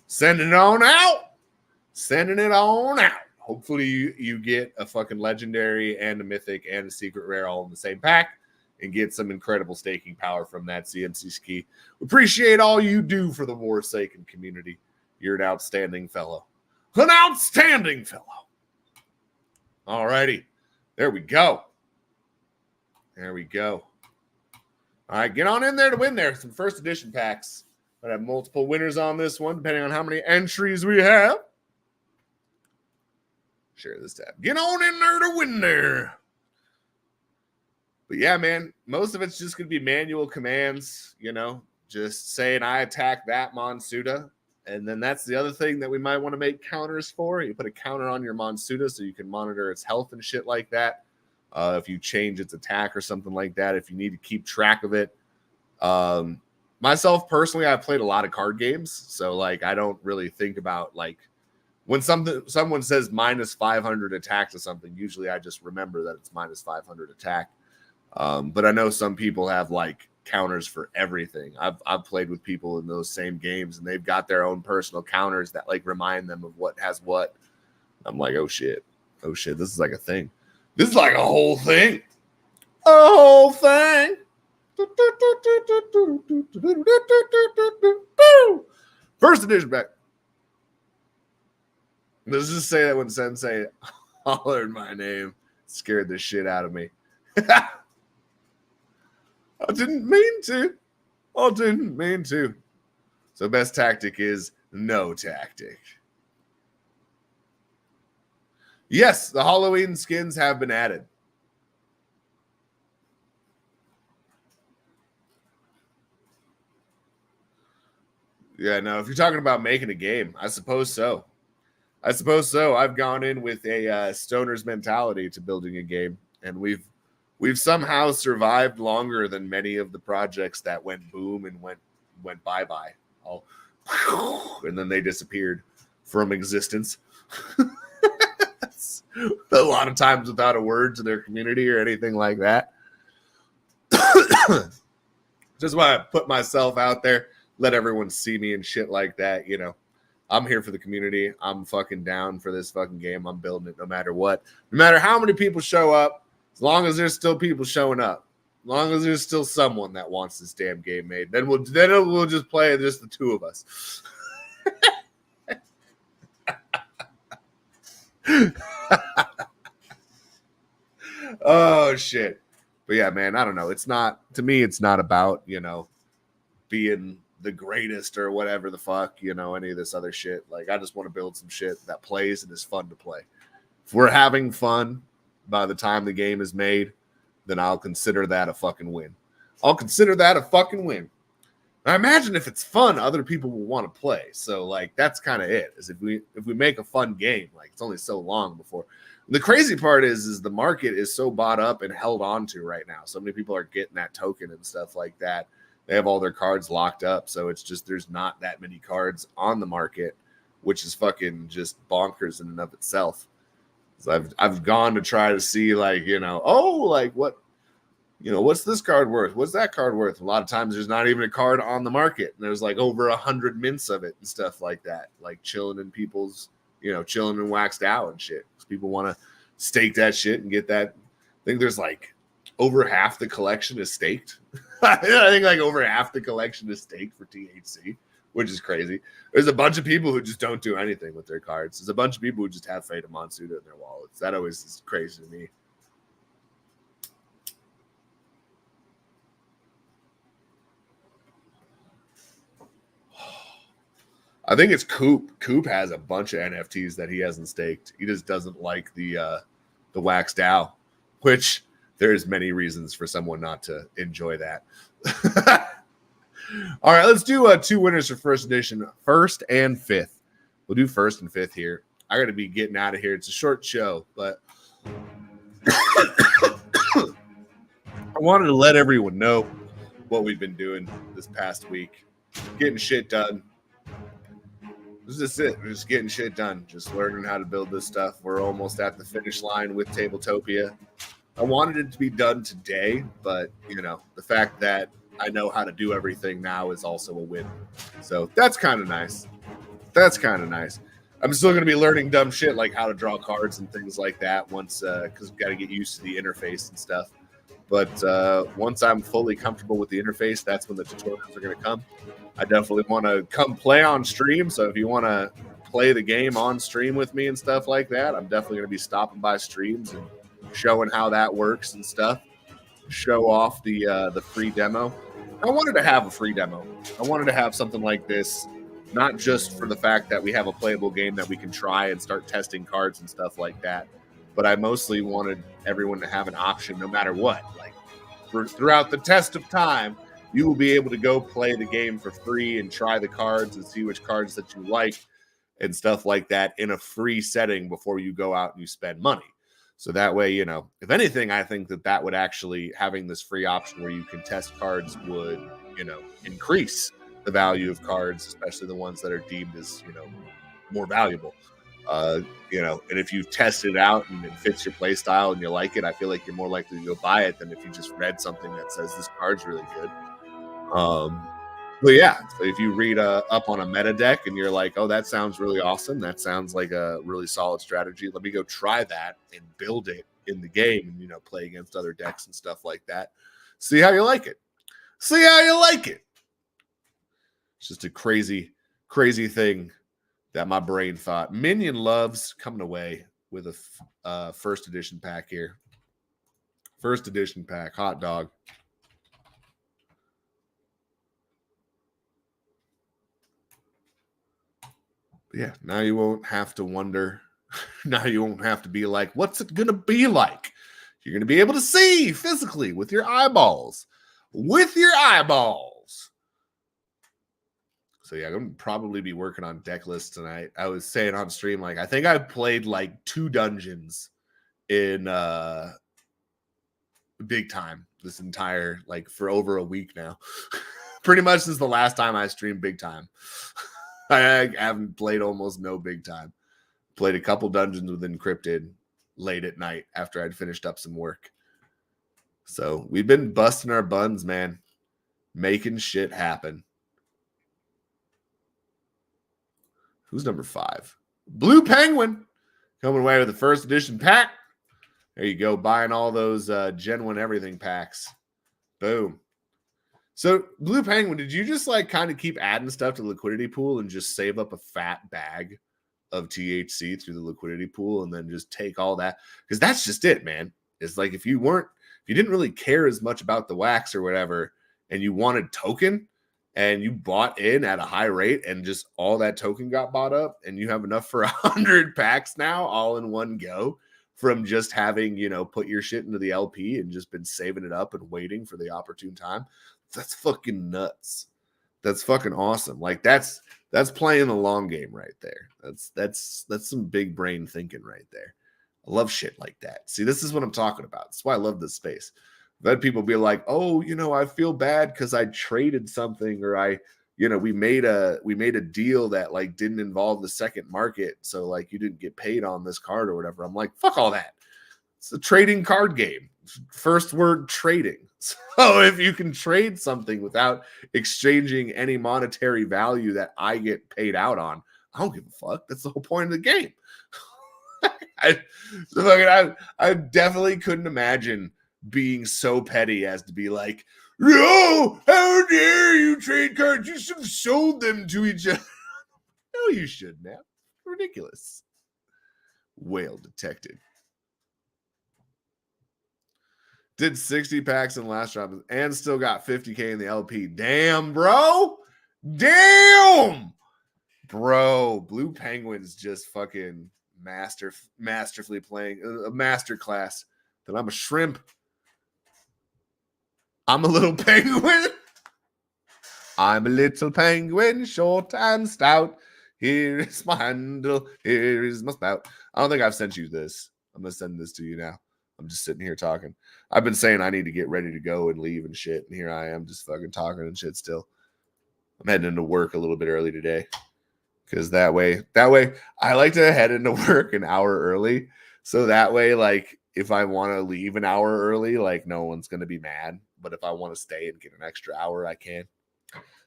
Sending it on out. Sending it on out. Hopefully you get a fucking legendary and a mythic and a secret rare all in the same pack and get some incredible staking power from that CMC ski. Appreciate all you do for the Warsaken community. You're an outstanding fellow. An outstanding fellow. All righty. There we go. There we go. All right, get on in there to win there. Some first edition packs. I have multiple winners on this one, depending on how many entries we have. Share this tab. Get on in there to win there. But yeah, man, most of it's just going to be manual commands, you know, just saying I attack that Monsuda. And then that's the other thing that we might want to make counters for. You put a counter on your Monsuda so you can monitor its health and shit like that. If you change its attack or something like that, if you need to keep track of it. Myself, personally, I've played a lot of card games. So, like, I don't really think about, like, when someone says minus 500 attack to something, usually I just remember that it's minus 500 attack. But I know some people have, like, counters for everything. I've played with people in those same games, and they've got their own personal counters that, like, remind them of what has what. I'm like, oh, shit. Oh, shit. This is like a thing. This is like a whole thing. A whole thing. First edition back. Let's just say that when Sensei hollered my name, scared the shit out of me. I didn't mean to. I didn't mean to. So best tactic is no tactic. Yes, the Halloween skins have been added. Yeah, no, if you're talking about making a game, I suppose so. I've gone in with a stoner's mentality to building a game, and we've somehow survived longer than many of the projects that went boom and went bye-bye. And then they disappeared from existence. A lot of times without a word to their community or anything like that. Just why I put myself out there, let everyone see me and shit like that, you know. I'm here for the community. I'm fucking down for this fucking game. I'm building it no matter what. No matter how many people show up, as long as there's still people showing up, as long as there's still someone that wants this damn game made, then we'll just play just the two of us. Oh shit. But yeah, man, I don't know. It's not, to me, it's not about, you know, being the greatest or whatever the fuck, you know, any of this other shit. Like, I just want to build some shit that plays and is fun to play. If we're having fun by the time the game is made, then I'll consider that a fucking win. I'll consider that a fucking win. I imagine if it's fun, other people will want to play. So, like, that's kind of it. Is if we make a fun game, like, it's only so long before. The crazy part is the market is so bought up and held on to right now. So many people are getting that token and stuff like that. They have all their cards locked up. So it's just, there's not that many cards on the market, which is fucking just bonkers in and of itself. So I've gone to try to see, like, you know, oh, like, what, you know, what's this card worth? What's that card worth? A lot of times there's not even a card on the market. And there's like over 100 mints of it and stuff like that, like chilling in people's, you know, chilling and waxed out and shit. Because people want to stake that shit and get that. I think there's like over half the collection is staked. I think like over half the collection is staked for THC, which is crazy. There's a bunch of people who just don't do anything with their cards. There's a bunch of people who just have Fate of Monsuda in their wallets. That always is crazy to me. I think it's Coop. Coop has a bunch of NFTs that he hasn't staked. He just doesn't like the Wax DAO, which there's many reasons for someone not to enjoy that. All right, let's do two winners for first edition, first and fifth. We'll do first and fifth here. I got to be getting out of here. It's a short show, but I wanted to let everyone know what we've been doing this past week. Getting shit done. This is it. We're just getting shit done. Just learning how to build this stuff. We're almost at the finish line with Tabletopia. I wanted it to be done today, but, you know, the fact that I know how to do everything now is also a win. So that's kind of nice. That's kind of nice. I'm still going to be learning dumb shit like how to draw cards and things like that once, because we've got to get used to the interface and stuff. But once I'm fully comfortable with the interface, that's when the tutorials are going to come. I definitely want to come play on stream. So if you want to play the game on stream with me and stuff like that, I'm definitely going to be stopping by streams and showing how that works and stuff. Show off the free demo. I wanted to have a free demo. I wanted to have something like this, not just for the fact that we have a playable game that we can try and start testing cards and stuff like that, but I mostly wanted everyone to have an option no matter what. Like throughout the test of time, you will be able to go play the game for free and try the cards and see which cards that you like and stuff like that in a free setting before you go out and you spend money. So that way, you know, if anything, I think that would actually, having this free option where you can test cards would, you know, increase the value of cards, especially the ones that are deemed as, you know, more valuable. You know, and if you've tested it out and it fits your play style and you like it, I feel like you're more likely to go buy it than if you just read something that says this card's really good. But yeah, so if you read up on a meta deck and you're like, oh, that sounds really awesome, that sounds like a really solid strategy, let me go try that and build it in the game and, you know, play against other decks and stuff like that. See how you like it. See how you like it. It's just a crazy, crazy thing that my brain thought. Minion Loves coming away with a first edition pack here. First edition pack, hot dog. Yeah, now you won't have to wonder. Now you won't have to be like, what's it going to be like? You're going to be able to see physically with your eyeballs. With your eyeballs. So yeah, I'm going to probably be working on deck lists tonight. I was saying on stream, like, I think I've played like 2 dungeons in big time this entire, like, for over a week now. Pretty much since the last time I streamed big time. I haven't played almost no big time. Played a couple dungeons with Encrypted late at night after I'd finished up some work. So we've been busting our buns, man. Making shit happen. Who's number 5? Blue Penguin. Coming away with the first edition pack. There you go. Buying all those Gen 1 everything packs. Boom. So, Blue Penguin, did you just like kind of keep adding stuff to the liquidity pool and just save up a fat bag of THC through the liquidity pool and then just take all that? Because that's just it, man. It's like if you didn't really care as much about the wax or whatever, and you wanted token and you bought in at a high rate and just all that token got bought up and you have enough for 100 packs now all in one go from just having, you know, put your shit into the LP and just been saving it up and waiting for the opportune time. That's fucking nuts. That's fucking awesome. Like that's playing the long game right there. That's some big brain thinking right there. I love shit like that. See, this is what I'm talking about. That's why I love this space. I've had people be like, oh, you know, I feel bad because I traded something or we made a deal that like didn't involve the second market. So like you didn't get paid on this card or whatever. I'm like, fuck all that. It's a trading card game. First word, trading. So if you can trade something without exchanging any monetary value that I get paid out on, I don't give a fuck. That's the whole point of the game. I definitely couldn't imagine being so petty as to be like, no, how dare you trade cards? You should have sold them to each other. No, you shouldn't have. Ridiculous. Whale detected. Did 60 packs in the last drop and still got 50K in the LP. Damn, bro. Damn. Bro, Blue Penguin's just fucking masterfully playing a master class. That I'm a shrimp. I'm a little penguin. I'm a little penguin, short and stout. Here is my handle. Here is my spout. I don't think I've sent you this. I'm going to send this to you now. I'm just sitting here talking. I've been saying I need to get ready to go and leave and shit. And here I am just fucking talking and shit still. I'm heading into work a little bit early today. Because that way, I like to head into work an hour early. So that way, like, if I want to leave an hour early, like no one's going to be mad. But if I want to stay and get an extra hour, I can.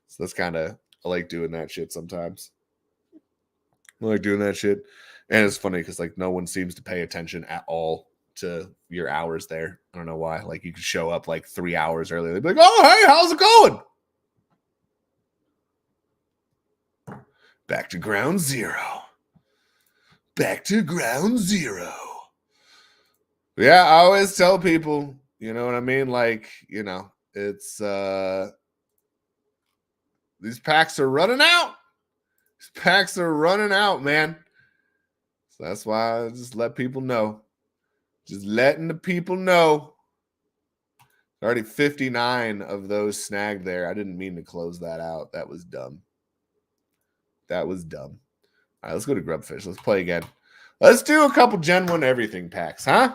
So that's kind of, I like doing that shit sometimes. I like doing that shit. And it's funny because like no one seems to pay attention at all to your hours there. I don't know why. Like you could show up like 3 hours early. They'd be like, oh, hey, how's it going? Back to ground zero. Back to ground zero. Yeah, I always tell people, you know what I mean? Like, you know, it's these packs are running out. These packs are running out, man. So that's why I just let people know. Just letting the people know. Already 59 of those snagged there. I didn't mean to close that out. That was dumb. That was dumb. All right, let's go to Grubfish. Let's play again. Let's do a couple Gen 1 everything packs, huh?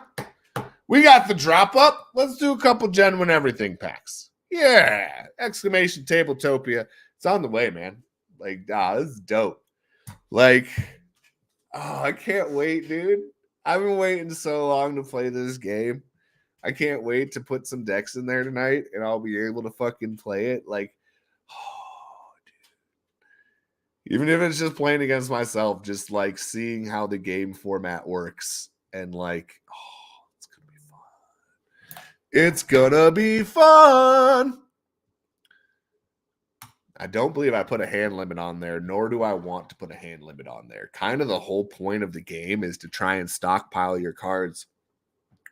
We got the drop up. Let's do a couple Gen 1 everything packs. Yeah. Exclamation Tabletopia. It's on the way, man. Like, this is dope. Like, oh, I can't wait, dude. I've been waiting so long to play this game. I can't wait to put some decks in there tonight and I'll be able to fucking play it. Like, oh, dude. Even if it's just playing against myself, just like seeing how the game format works and like, oh, it's going to be fun. It's going to be fun. I don't believe I put a hand limit on there, nor do I want to put a hand limit on there. Kind of the whole point of the game is to try and stockpile your cards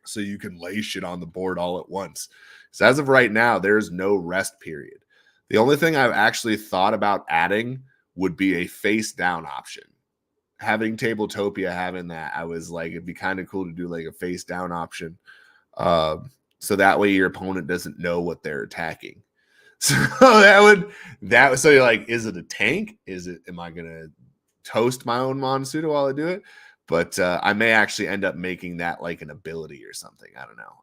so you can lay shit on the board all at once. So as of right now, there's no rest period. The only thing I've actually thought about adding would be a face down option. Having Tabletopia having that, I was like, it'd be kind of cool to do like a face down option. So that way your opponent doesn't know what they're attacking. So so you're like, is it a tank? Am I gonna toast my own Monsuda while I do it? But I may actually end up making that like an ability or something. I don't know.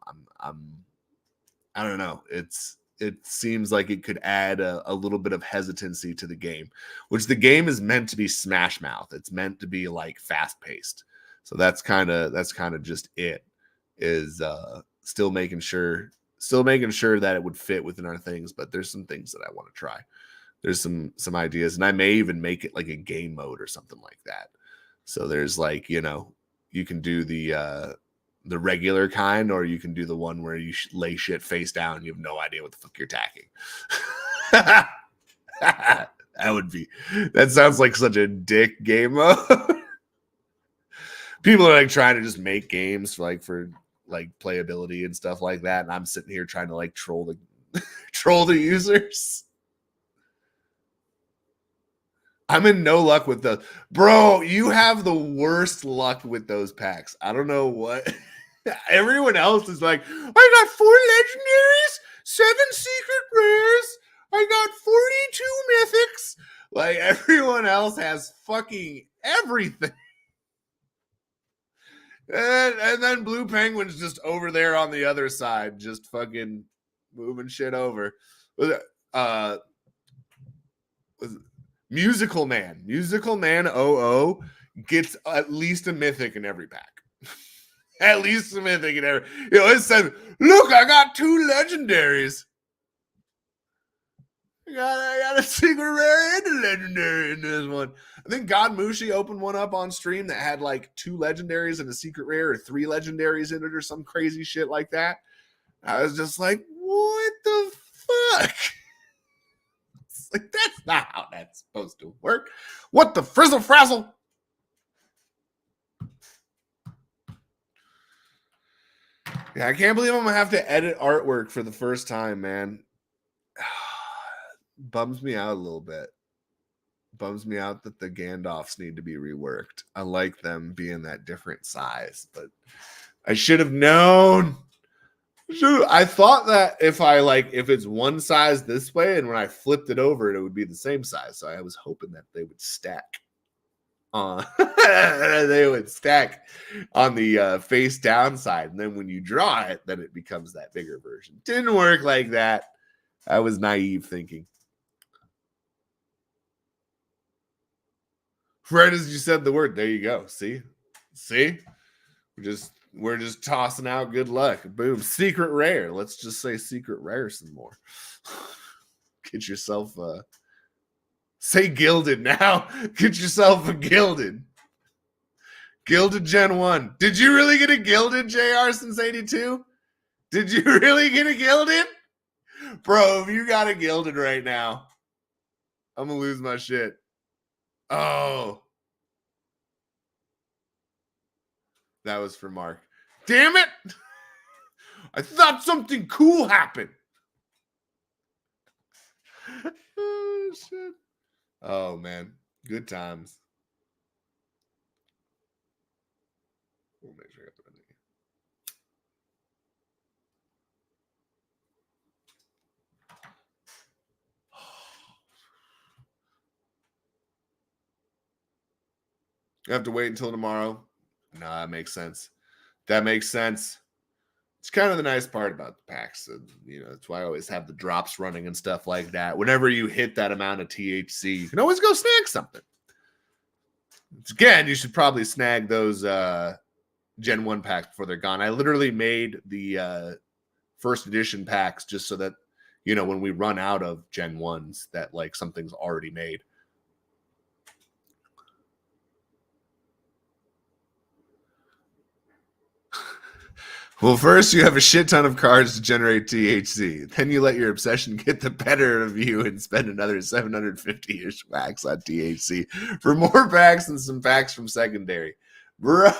I don't know. It seems like it could add a little bit of hesitancy to the game, which the game is meant to be smash mouth. It's meant to be like fast paced. So that's kind of just it. Is still making sure that it would fit within our things, but there's some things that I want to try. There's some ideas, and I may even make it like a game mode or something like that. So there's like, you know, you can do the regular kind, or you can do the one where you lay shit face down and you have no idea what the fuck you're attacking. That sounds like such a dick game mode. People are like trying to just make games for playability and stuff like that, and I'm sitting here trying to like troll the users. I'm in no luck with those. Bro, you have the worst luck with those packs. I don't know what. Everyone else is like, I got 4 legendaries, 7 secret rares, I got 42 mythics. Like, everyone else has fucking everything. And then Blue Penguin's just over there on the other side, just fucking moving shit over. Musical Man 00 gets at least a mythic in every pack. At least a mythic in every. You know, it says, look, I got 2 legendaries. I got a secret rare and a legendary in this one. I think God Mushi opened one up on stream that had like 2 legendaries and a secret rare, or 3 legendaries in it, or some crazy shit like that. I was just like, what the fuck? It's like, that's not how that's supposed to work. What the frizzle frazzle? Yeah, I can't believe I'm gonna have to edit artwork for the first time, man. Bums me out a little bit. Bums me out that the Gandalfs need to be reworked. I like them being that different size, but I should have known. I thought that if it's one size this way, and when I flipped it over, it would be the same size. So I was hoping that they would stack. They would stack on the face down side, and then when you draw it, then it becomes that bigger version. Didn't work like that. I was naive thinking. Right as you said the word, there you go. See, we're just We're just tossing out good luck. Boom. Secret rare. Let's just say secret rare some more. Get yourself say gilded now. Get yourself a gilded. Gilded Gen 1. Did you really get a gilded, JR, since 82? Did you really get a gilded? Bro, if you got a gilded right now, I'm going to lose my shit. Oh. That was for Mark. Damn it. I thought something cool happened. Oh, shit. Oh, man. Good times. We'll make sure I got the right thing. You have to wait until tomorrow. No, that makes sense. That makes sense. It's kind of the nice part about the packs. You know, that's why I always have the drops running and stuff like that. Whenever you hit that amount of THC, you can always go snag something. Again, you should probably snag those Gen 1 packs before they're gone. I literally made the first edition packs just so that, you know, when we run out of Gen 1s, that like something's already made. Well, first you have a shit ton of cards to generate THC. Then you let your obsession get the better of you and spend another 750-ish packs on THC for more packs and some packs from secondary. Bro.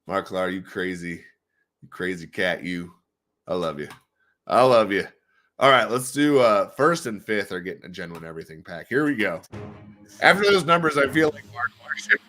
Mark Lar, you crazy. You crazy cat, you. I love you. I love you. All right, let's do first and fifth are getting a Gen 1 everything pack. Here we go. After those numbers, I feel like Mark should.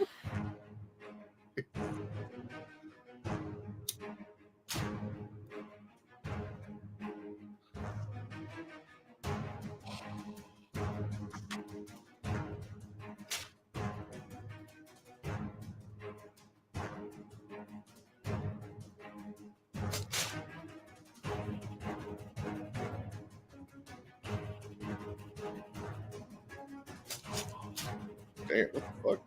Damn, what the fuck?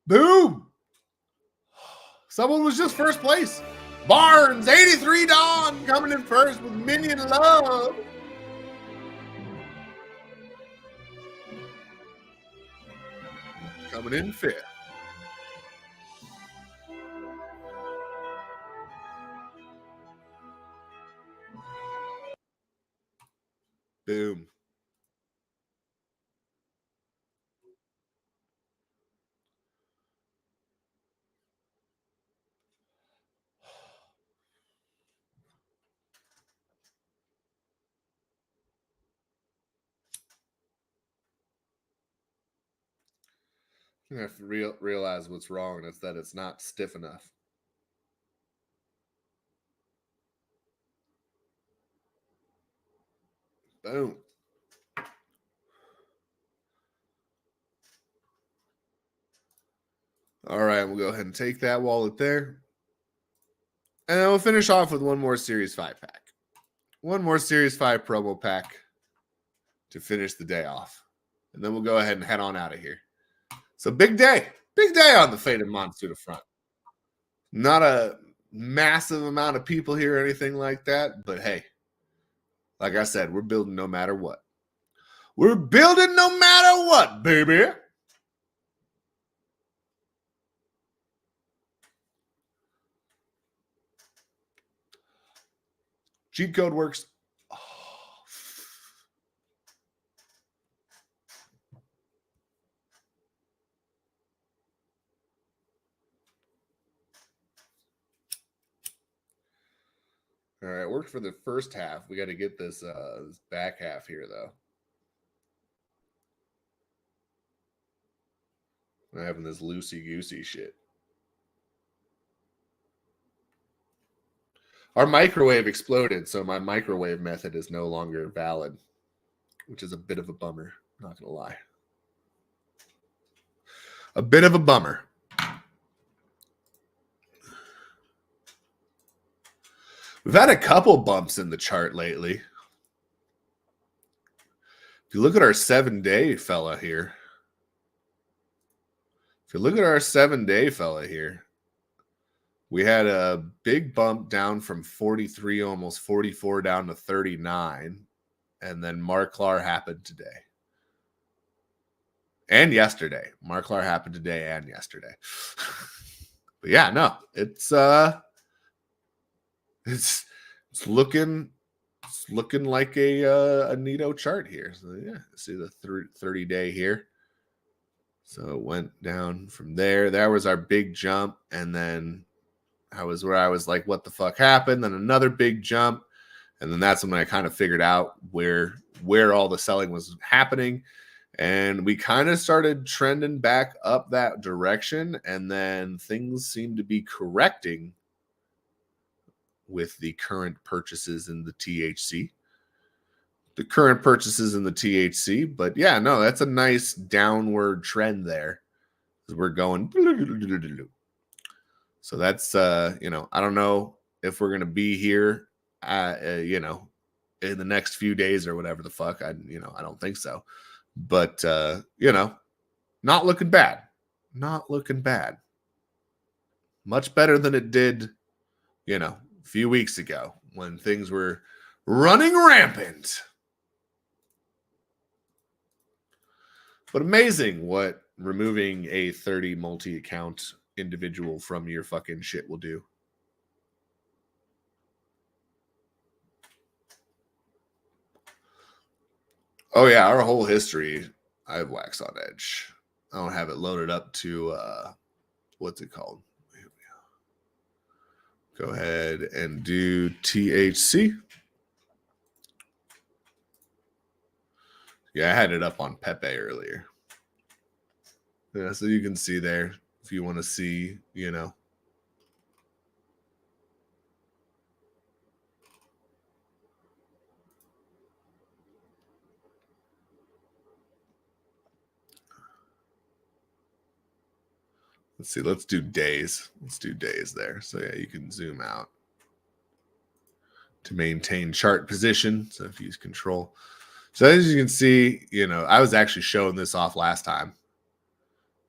Boom! Someone was just first place. Barnes, 83 Dawn, coming in first with Minion Love. Coming in fifth. Boom. I have to realize what's wrong. It's that it's not stiff enough. Boom. All right, we'll go ahead and take that wallet there. And then we'll finish off with one more Series 5 pack. One more Series 5 promo pack to finish the day off. And then we'll go ahead and head on out of here. So big day. Big day on the Fate of Monsuda front. Not a massive amount of people here or anything like that. But hey, like I said, we're building no matter what. We're building no matter what, baby. Cheat code works. Oh. All right, it worked for the first half. We got to get this back half here, though. I'm having this loosey-goosey shit. Our microwave exploded, so my microwave method is no longer valid, which is a bit of a bummer. Not gonna lie. A bit of a bummer. We've had a couple bumps in the chart lately. If you look at our 7-day fella here, we had a big bump down from 43, almost 44 down to 39. And then Marklar happened today. And yesterday. Marklar happened today and yesterday. But yeah, no, it's looking like a neato chart here. So yeah, see the 30-day here. So it went down from there. That was our big jump, and then I was like, what the fuck happened? Then another big jump, and then that's when I kind of figured out where all the selling was happening, and we kind of started trending back up that direction, and then things seemed to be correcting with the current purchases in the THC. But yeah, no, that's a nice downward trend there. We're going. So that's, I don't know if we're going to be here, in the next few days or whatever the fuck. I don't think so. But, not looking bad. Not looking bad. Much better than it did, a few weeks ago when things were running rampant. But amazing what removing a 30 multi-account individual from your fucking shit will do. Oh yeah, our whole history. I have Wax on Edge. I don't have it loaded up to what's it called? Here we go. Go ahead and do THC. Yeah, I had it up on Pepe earlier. Yeah, so you can see there if you want to see, Let's see. Let's do days. Let's do days there. So yeah, you can zoom out to maintain chart position. So if you use control. So as you can see, I was actually showing this off last time.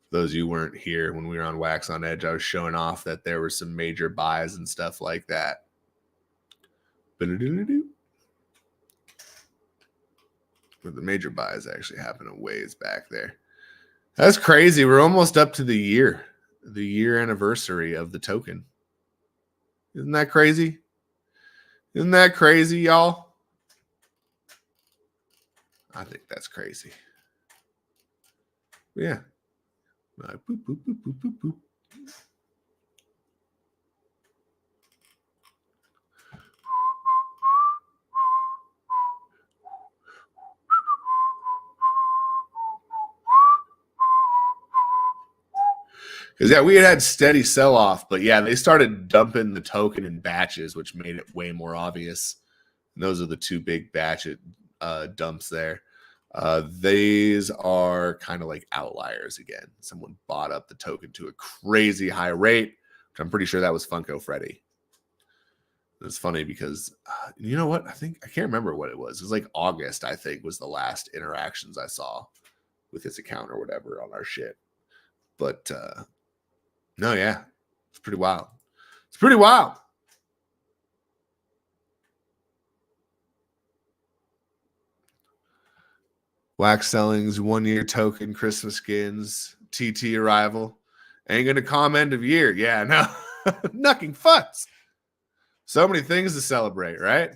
For those of you who weren't here when we were on Wax on Edge, I was showing off that there were some major buys and stuff like that. But the major buys actually happened a ways back there. That's crazy. We're almost up to the year anniversary of the token. Isn't that crazy? Isn't that crazy, y'all? I think that's crazy. Yeah. Boop, boop, boop, boop, boop, boop. Because yeah, we had steady sell-off, but yeah, they started dumping the token in batches, which made it way more obvious. And those are the two big batch dumps there. These are kind of like outliers again. Someone bought up the token to a crazy high rate, which I'm pretty sure that was Funko Freddy. It's funny because you know what? I can't remember what it was. It was like August, I think, was the last interactions I saw with his account or whatever on our shit. But no, yeah, it's pretty wild. It's pretty wild. Wax sellings, 1 year token, Christmas skins, TT arrival. Ain't gonna come end of year. Yeah, no. Knucking fucks. So many things to celebrate, right?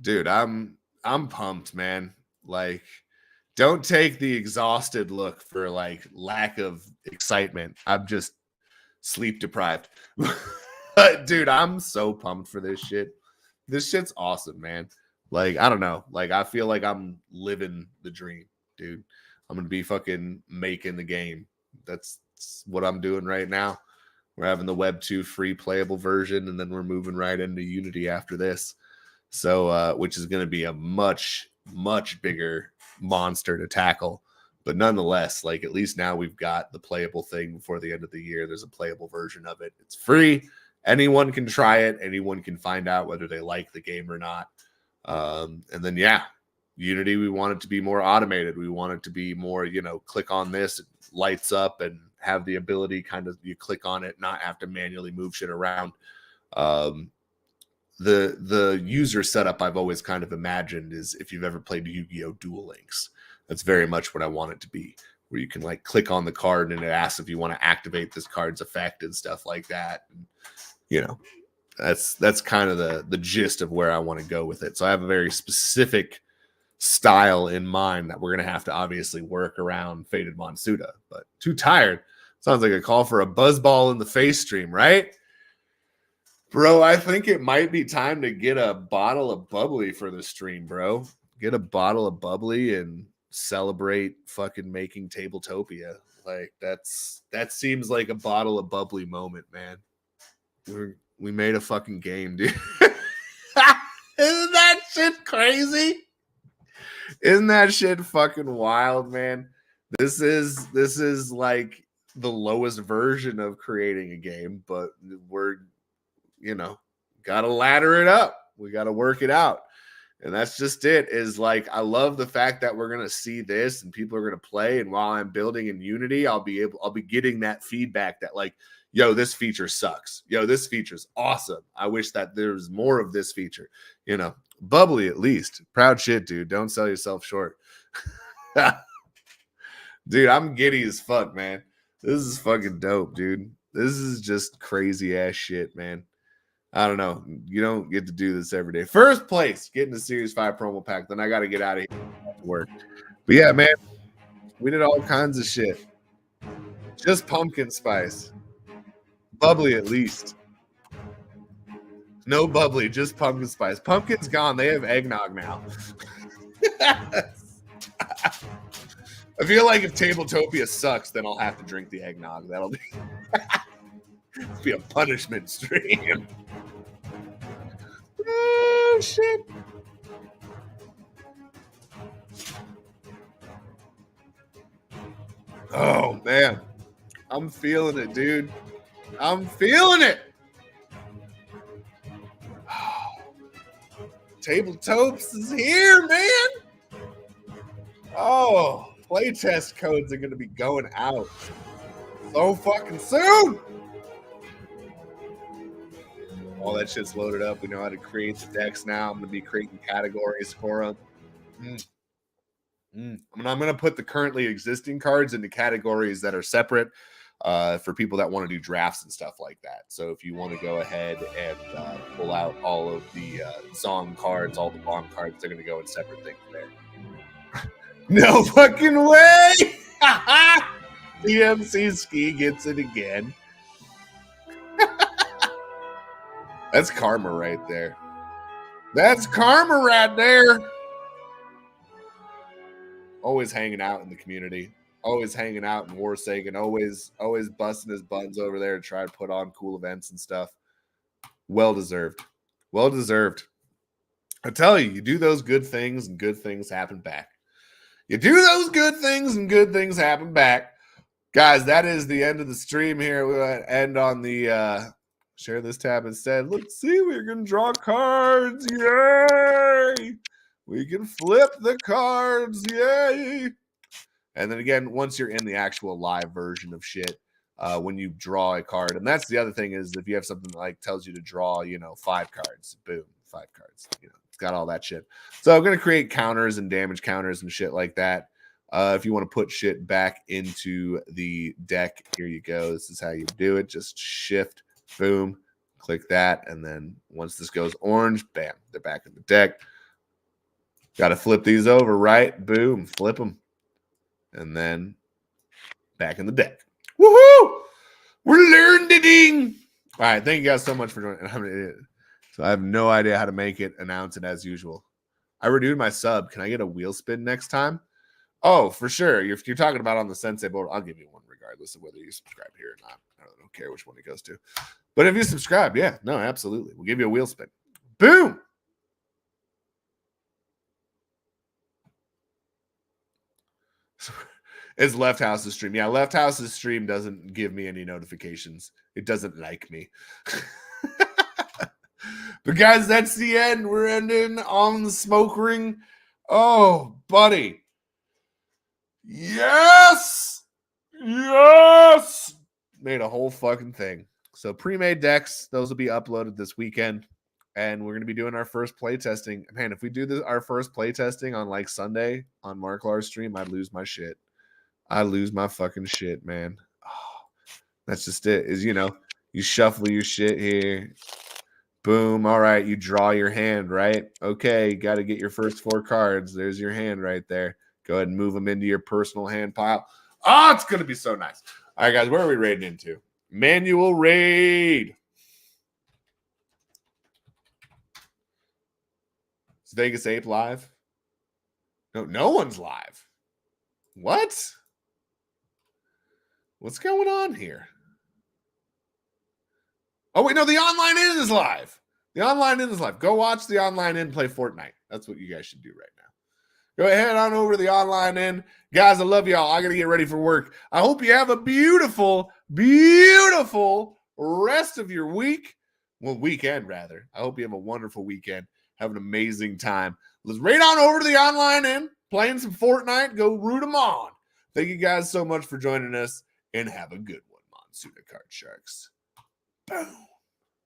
Dude, I'm pumped, man. Like, don't take the exhausted look for like lack of excitement. I'm just sleep deprived. But dude, I'm so pumped for this shit. This shit's awesome, man. Like, I don't know. Like, I feel like I'm living the dream, dude. I'm going to be fucking making the game. That's what I'm doing right now. We're having the Web 2 free playable version, and then we're moving right into Unity after this. So, which is going to be a much, much bigger monster to tackle. But nonetheless, like at least now we've got the playable thing before the end of the year. There's a playable version of it. It's free. Anyone can try it. Anyone can find out whether they like the game or not. And then, yeah, Unity, we want it to be more automated. We want it to be more, you know, click on this, it lights up, and have the ability kind of you click on it, not have to manually move shit around. The user setup I've always kind of imagined is if you've ever played Yu-Gi-Oh! Duel Links. That's very much what I want it to be, where you can like click on the card and it asks if you want to activate this card's effect and stuff like that. And, you know, that's kind of the gist of where I want to go with it. So I have a very specific style in mind that we're going to have to obviously work around Faded Monsuda. But too tired. Sounds like a call for a buzzball in the face stream, right? Bro, I think it might be time to get a bottle of bubbly for the stream, bro. Get a bottle of bubbly and celebrate fucking making Tabletopia. Like that seems like a bottle of bubbly moment, man. We made a fucking game, dude. Isn't that shit crazy? Isn't that shit fucking wild, man? This is like the lowest version of creating a game, but we're, you know, gotta ladder it up. We gotta work it out. And that's just it. Is like, I love the fact that we're gonna see this and people are gonna play. And while I'm building in Unity, I'll be getting that feedback that like, yo, this feature sucks. Yo, this feature's awesome. I wish that there's more of this feature. You know, bubbly at least. Proud shit, dude. Don't sell yourself short. Dude, I'm giddy as fuck, man. This is fucking dope, dude. This is just crazy ass shit, man. I don't know. You don't get to do this every day. First place, getting the Series 5 promo pack. Then I got to get out of here to work. But yeah, man, we did all kinds of shit. Just pumpkin spice. Bubbly at least. No bubbly, just pumpkin spice. Pumpkin's gone. They have eggnog now. I feel like if Tabletopia sucks, then I'll have to drink the eggnog. That'll be a punishment stream. Oh, shit. Oh, man. I'm feeling it, dude. I'm feeling it. Tabletopes is here, man. Oh, playtest codes are going to be going out so fucking soon. All that shit's loaded up. We know how to create the decks now. I'm going to be creating categories for them. I'm going to put the currently existing cards into categories that are separate for people that want to do drafts and stuff like that. So if you want to go ahead and pull out all of the song cards, all the bomb cards, they're going to go in separate things there. No fucking way! DMC Ski gets it again. That's karma right there. That's karma right there. Always hanging out in the community. Always hanging out in Warsaken. Always busting his buns over there to try to put on cool events and stuff. Well deserved. Well deserved. I tell you, you do those good things and good things happen back. You do those good things and good things happen back. Guys, that is the end of the stream here. We'll end on the share this tab instead. Let's see, we're going to draw cards. Yay! We can flip the cards. Yay! And then again, once you're in the actual live version of shit, when you draw a card, and that's the other thing is if you have something that like tells you to draw, 5 cards, boom, 5 cards. It's got all that shit. So I'm going to create counters and damage counters and shit like that. If you want to put shit back into the deck, here you go. This is how you do it. Just shift, boom, click that. And then once this goes orange, bam, they're back in the deck. Got to flip these over, right? Boom, flip them. And then back in the deck. Woohoo! We're learning. All right, thank you guys so much for joining. So I have no idea how to make it, announce it as usual. I renewed my sub. Can I get a wheel spin next time? Oh, for sure. If you're talking about on the Sensei board, I'll give you one regardless. regardless of whether you subscribe here or not. I don't care which one it goes to. But if you subscribe, yeah, no, absolutely. We'll give you a wheel spin. Boom! It's Left House's stream. Yeah, Left House's stream doesn't give me any notifications. It doesn't like me. But guys, that's the end. We're ending on the smoke ring. Oh, buddy. Yes! Yes! Made a whole fucking thing. So pre-made decks, those will be uploaded this weekend. And we're going to be doing our first playtesting. Man, if we do this, our first playtesting on like Sunday on Marklar's stream, I'd lose my shit. I lose my fucking shit, man. Oh, that's just it. Is, you know, you shuffle your shit here. Boom. All right. You draw your hand, right? Okay. Got to get your first 4 cards. There's your hand right there. Go ahead and move them into your personal hand pile. Oh, it's going to be so nice. All right, guys. Where are we raiding into? Manual raid. Is Vegas Ape live? No one's live. What? What's going on here? Oh, wait, no, the online in is live. The online in is live. Go watch the online in play Fortnite. That's what you guys should do right now. Go ahead on over to the online in. Guys, I love y'all. I got to get ready for work. I hope you have a beautiful, beautiful rest of your week. Well, weekend, rather. I hope you have a wonderful weekend. Have an amazing time. Let's raid on over to the online in, playing some Fortnite. Go root them on. Thank you guys so much for joining us, and have a good one, Monsuda Card Sharks. Boom.